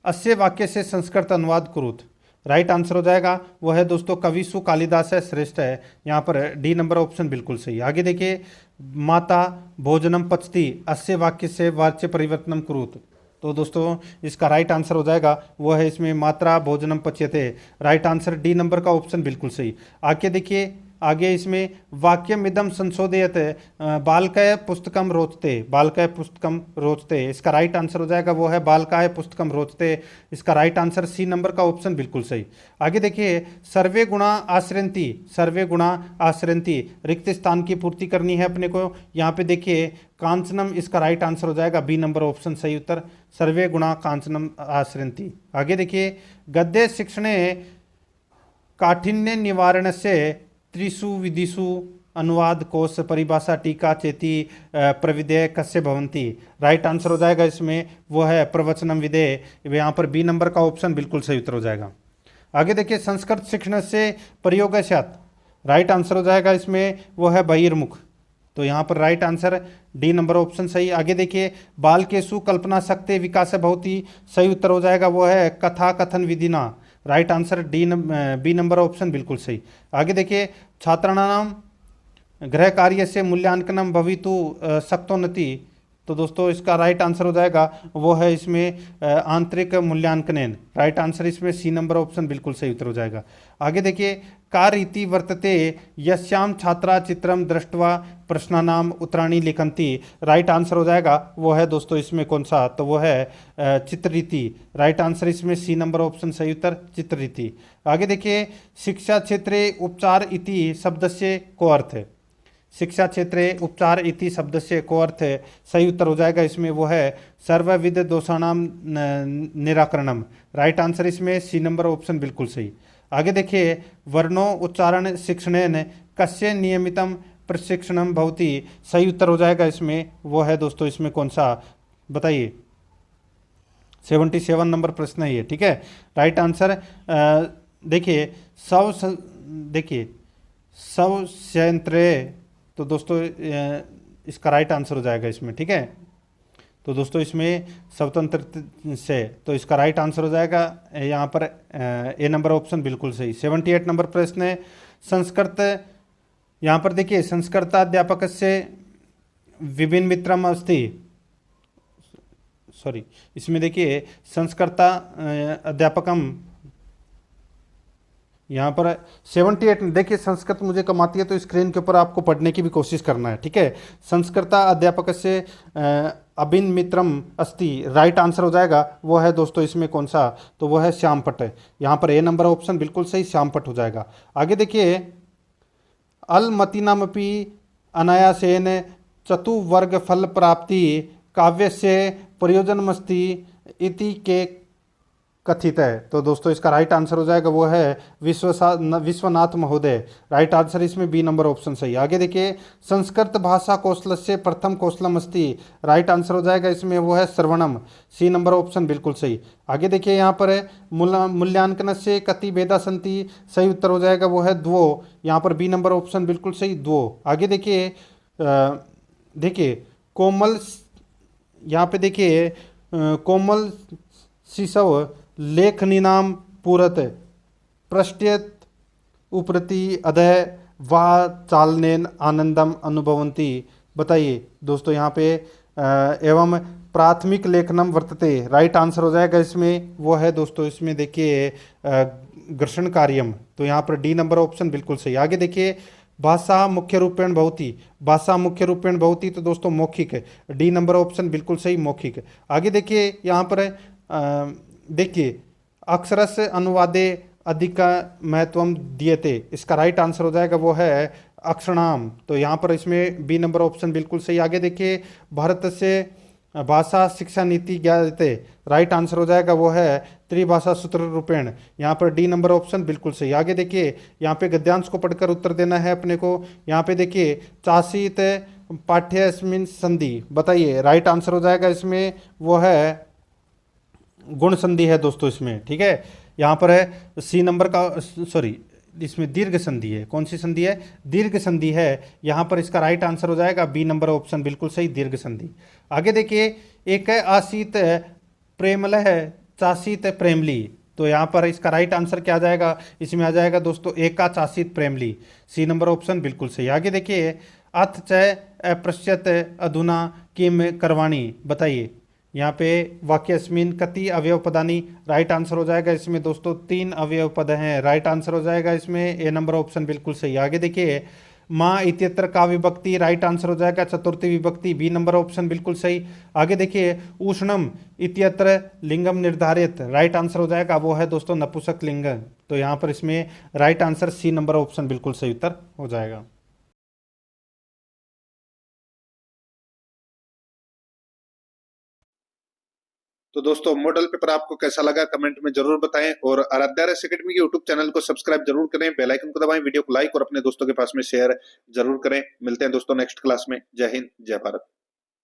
अस्य वाक्य से संस्कृत अनुवाद कुरुत, राइट आंसर हो जाएगा वो है दोस्तों कविसु कालिदास है श्रेष्ठ है, यहाँ पर डी नंबर ऑप्शन बिल्कुल सही। आगे देखिए माता भोजनम पचती, अस्य वाक्य से वाच्य परिवर्तनम कुरुत, तो दोस्तों इसका राइट आंसर हो जाएगा वो है इसमें मात्रा भोजनम पच्यते, राइट आंसर डी नंबर का ऑप्शन बिल्कुल सही। आगे देखिए आगे इसमें वाक्यम इदम संशोधयत बालकाय पुस्तकम रोचते, बालकाय पुस्तकम रोचते, इसका राइट आंसर हो जाएगा वो है बालकाय पुस्तकम रोचते, इसका राइट आंसर सी नंबर का ऑप्शन बिल्कुल सही। आगे देखिए सर्वे गुणा आश्रयंती, सर्वे गुणा आश्रयंती, रिक्त स्थान की पूर्ति करनी है अपने को, यहाँ पे देखिए कांचनम, इसका राइट आंसर हो जाएगा बी नंबर ऑप्शन सही उत्तर, सर्वे गुणा कांचनम आश्रयंती। आगे देखिए गद्य शिक्षणे काठिन्य निवारण से त्रिषु विधिषु अनुवाद कोश परिभाषा टीका चेती प्रविधेय कस्य भवंती, राइट आंसर हो जाएगा इसमें वो है प्रवचनम विधेय, यहाँ पर बी नंबर का ऑप्शन बिल्कुल सही उत्तर हो जाएगा। आगे देखिए संस्कृत शिक्षण से प्रयोगशात, राइट आंसर हो जाएगा इसमें वो है बहिर्मुख, तो यहाँ पर right answer D number option सही। आगे देखिए बाल के सुकल्पना शक्ति विकास भवती, सही उत्तर हो जाएगा वो है कथा कथन विधिना, right answer B number option बिल्कुल सही। आगे देखिए छात्राणाम गृह कार्य से मूल्यांकनम भवितु शक्तोन्नति, तो दोस्तों इसका राइट आंसर हो जाएगा वो है इसमें आंतरिक मूल्यांकन, राइट आंसर इसमें सी नंबर ऑप्शन बिल्कुल सही उत्तर हो जाएगा। आगे देखिए कार वर्तते यश्याम छात्रा चित्रम दृष्टवा प्रश्नानाम उत्तराणी लिखंती, राइट आंसर हो जाएगा वो है दोस्तों इसमें कौन सा, तो वो है चित्ररीति, राइट आंसर इसमें सी नंबर ऑप्शन सही उत्तर चित्ररीति। आगे देखिए शिक्षा क्षेत्रे उपचार इति शब्द से को अर्थ है, शिक्षा क्षेत्रे उपचार इति शब्द से को अर्थ है, सही उत्तर हो जाएगा इसमें वो है सर्वविध दोषाणाम निराकरणम, राइट आंसर इसमें सी नंबर ऑप्शन बिल्कुल सही। आगे देखिए वर्णो उच्चारण शिक्षणेन कस्य नियमितम प्रशिक्षणम भवति, सही उत्तर हो जाएगा इसमें वो है दोस्तों इसमें कौन सा, बताइए 77 नंबर प्रश्न है ये, ठीक है, राइट आंसर देखिए सव संयंत्रे, तो दोस्तों इसका राइट आंसर हो जाएगा इसमें, ठीक है, तो दोस्तों इसमें स्वतंत्र से, तो इसका राइट आंसर हो जाएगा यहाँ पर ए नंबर ऑप्शन बिल्कुल सही। 78 नंबर प्रश्न है संस्कृत, यहाँ पर देखिए संस्कृताध्यापक से विभिन्न मित्रम अस्ति, सॉरी इसमें देखिए संस्कृता अध्यापकम, यहाँ पर 78 देखिए संस्कृत मुझे कम आती है तो स्क्रीन के ऊपर आपको पढ़ने की भी कोशिश करना है, ठीक है, संस्कृता अध्यापक से अभिन्न मित्रम अस्ति, राइट आंसर हो जाएगा वो है दोस्तों इसमें कौन सा, तो वो है श्यामपट, यहाँ पर ए नंबर ऑप्शन बिल्कुल सही श्यामपट हो जाएगा। आगे देखिए अलमतिनामपि अनायासेन चतुर्वर्ग फल प्राप्ति काव्य से प्रयोजनमस्ति इति के कथित है, तो दोस्तों इसका राइट आंसर हो जाएगा वो है विश्वनाथ महोदय, राइट आंसर इसमें बी नंबर ऑप्शन सही। आगे देखिए संस्कृत भाषा कौशल से प्रथम कौशलम अस्ति, राइट आंसर हो जाएगा इसमें वो है श्रवणम, सी नंबर ऑप्शन बिल्कुल सही। आगे देखिए यहाँ पर मूल्यांकन से कति भेदा संति, सही उत्तर हो जाएगा वो है द्वो, यहाँ पर बी नंबर ऑप्शन बिल्कुल सही द्वो। आगे देखिए कोमल, यहाँ पे देखिए कोमल शिशव लेखनीनाम पूरत पृष्ठयत उपरति अधः वा चालनेन आनंदम अनुभवन्ति, बताइए दोस्तों यहाँ पे एवं प्राथमिक लेखनम वर्तते, राइट आंसर हो जाएगा इसमें वो है दोस्तों इसमें देखिए घर्षण कार्यम, तो यहाँ पर डी नंबर ऑप्शन बिल्कुल सही। आगे देखिए भाषा मुख्य रूपेण भवती, भाषा मुख्य रूपेण भवती तो दोस्तों मौखिक है। डी नंबर ऑप्शन बिल्कुल सही, मौखिक है। आगे देखिए यहाँ पर देखिए अक्षरश अनुवादे अधिक महत्वम दीयते, इसका राइट आंसर हो जाएगा वो है अक्षरणाम, तो यहाँ पर इसमें बी नंबर ऑप्शन बिल्कुल सही। आगे देखिए भारत से भाषा शिक्षा नीति ज्ञाते, राइट आंसर हो जाएगा वो है त्रिभाषा सूत्र रूपेण, यहाँ पर डी नंबर ऑप्शन बिल्कुल सही। आगे देखिए यहाँ पे गद्यांश को पढ़कर उत्तर देना है अपने को। यहाँ पे देखिए चाषित पाठ्यस्मिन संधि, बताइए राइट आंसर हो जाएगा इसमें वो है गुण संधि है दोस्तों इसमें, ठीक है। यहाँ पर है सी नंबर का, सॉरी इसमें दीर्घ संधि है। कौन सी संधि है? दीर्घ संधि है। यहाँ पर इसका राइट आंसर हो जाएगा बी नंबर ऑप्शन बिल्कुल सही, दीर्घ संधि। आगे देखिए एक है आशीत प्रेमल है, चाषित प्रेमली, तो यहाँ पर इसका राइट आंसर क्या आ जाएगा? इसमें आ जाएगा दोस्तों एका चाषित प्रेमली, सी नंबर ऑप्शन बिल्कुल सही। आगे देखिए अथ च अप्रश्यत अधुना किम करवाणी, बताइए यहाँ पे वाक्यस्मिन कति अवयव पदानी, राइट आंसर हो जाएगा इसमें दोस्तों 3 अवयव पद हैं, राइट आंसर हो जाएगा इसमें ए नंबर ऑप्शन बिल्कुल सही। आगे देखिए माँ इत्यत्र का विभक्ति, राइट आंसर हो जाएगा चतुर्थी विभक्ति, बी नंबर ऑप्शन बिल्कुल सही। आगे देखिए उष्णम इत्यत्र लिंगम निर्धारित, राइट आंसर हो जाएगा वो है दोस्तों नपुंसक लिंग, तो यहाँ पर इसमें right answer C number option बिल्कुल सही उत्तर हो जाएगा। तो दोस्तों मॉडल पेपर आपको कैसा लगा कमेंट में जरूर बताएं, और आराध्या रेस एकेडमी के यूट्यूब चैनल को सब्सक्राइब जरूर करें, बेल आइकन को दबाएं, वीडियो को लाइक और अपने दोस्तों के पास में शेयर जरूर करें। मिलते हैं दोस्तों नेक्स्ट क्लास में। जय हिंद, जय भारत।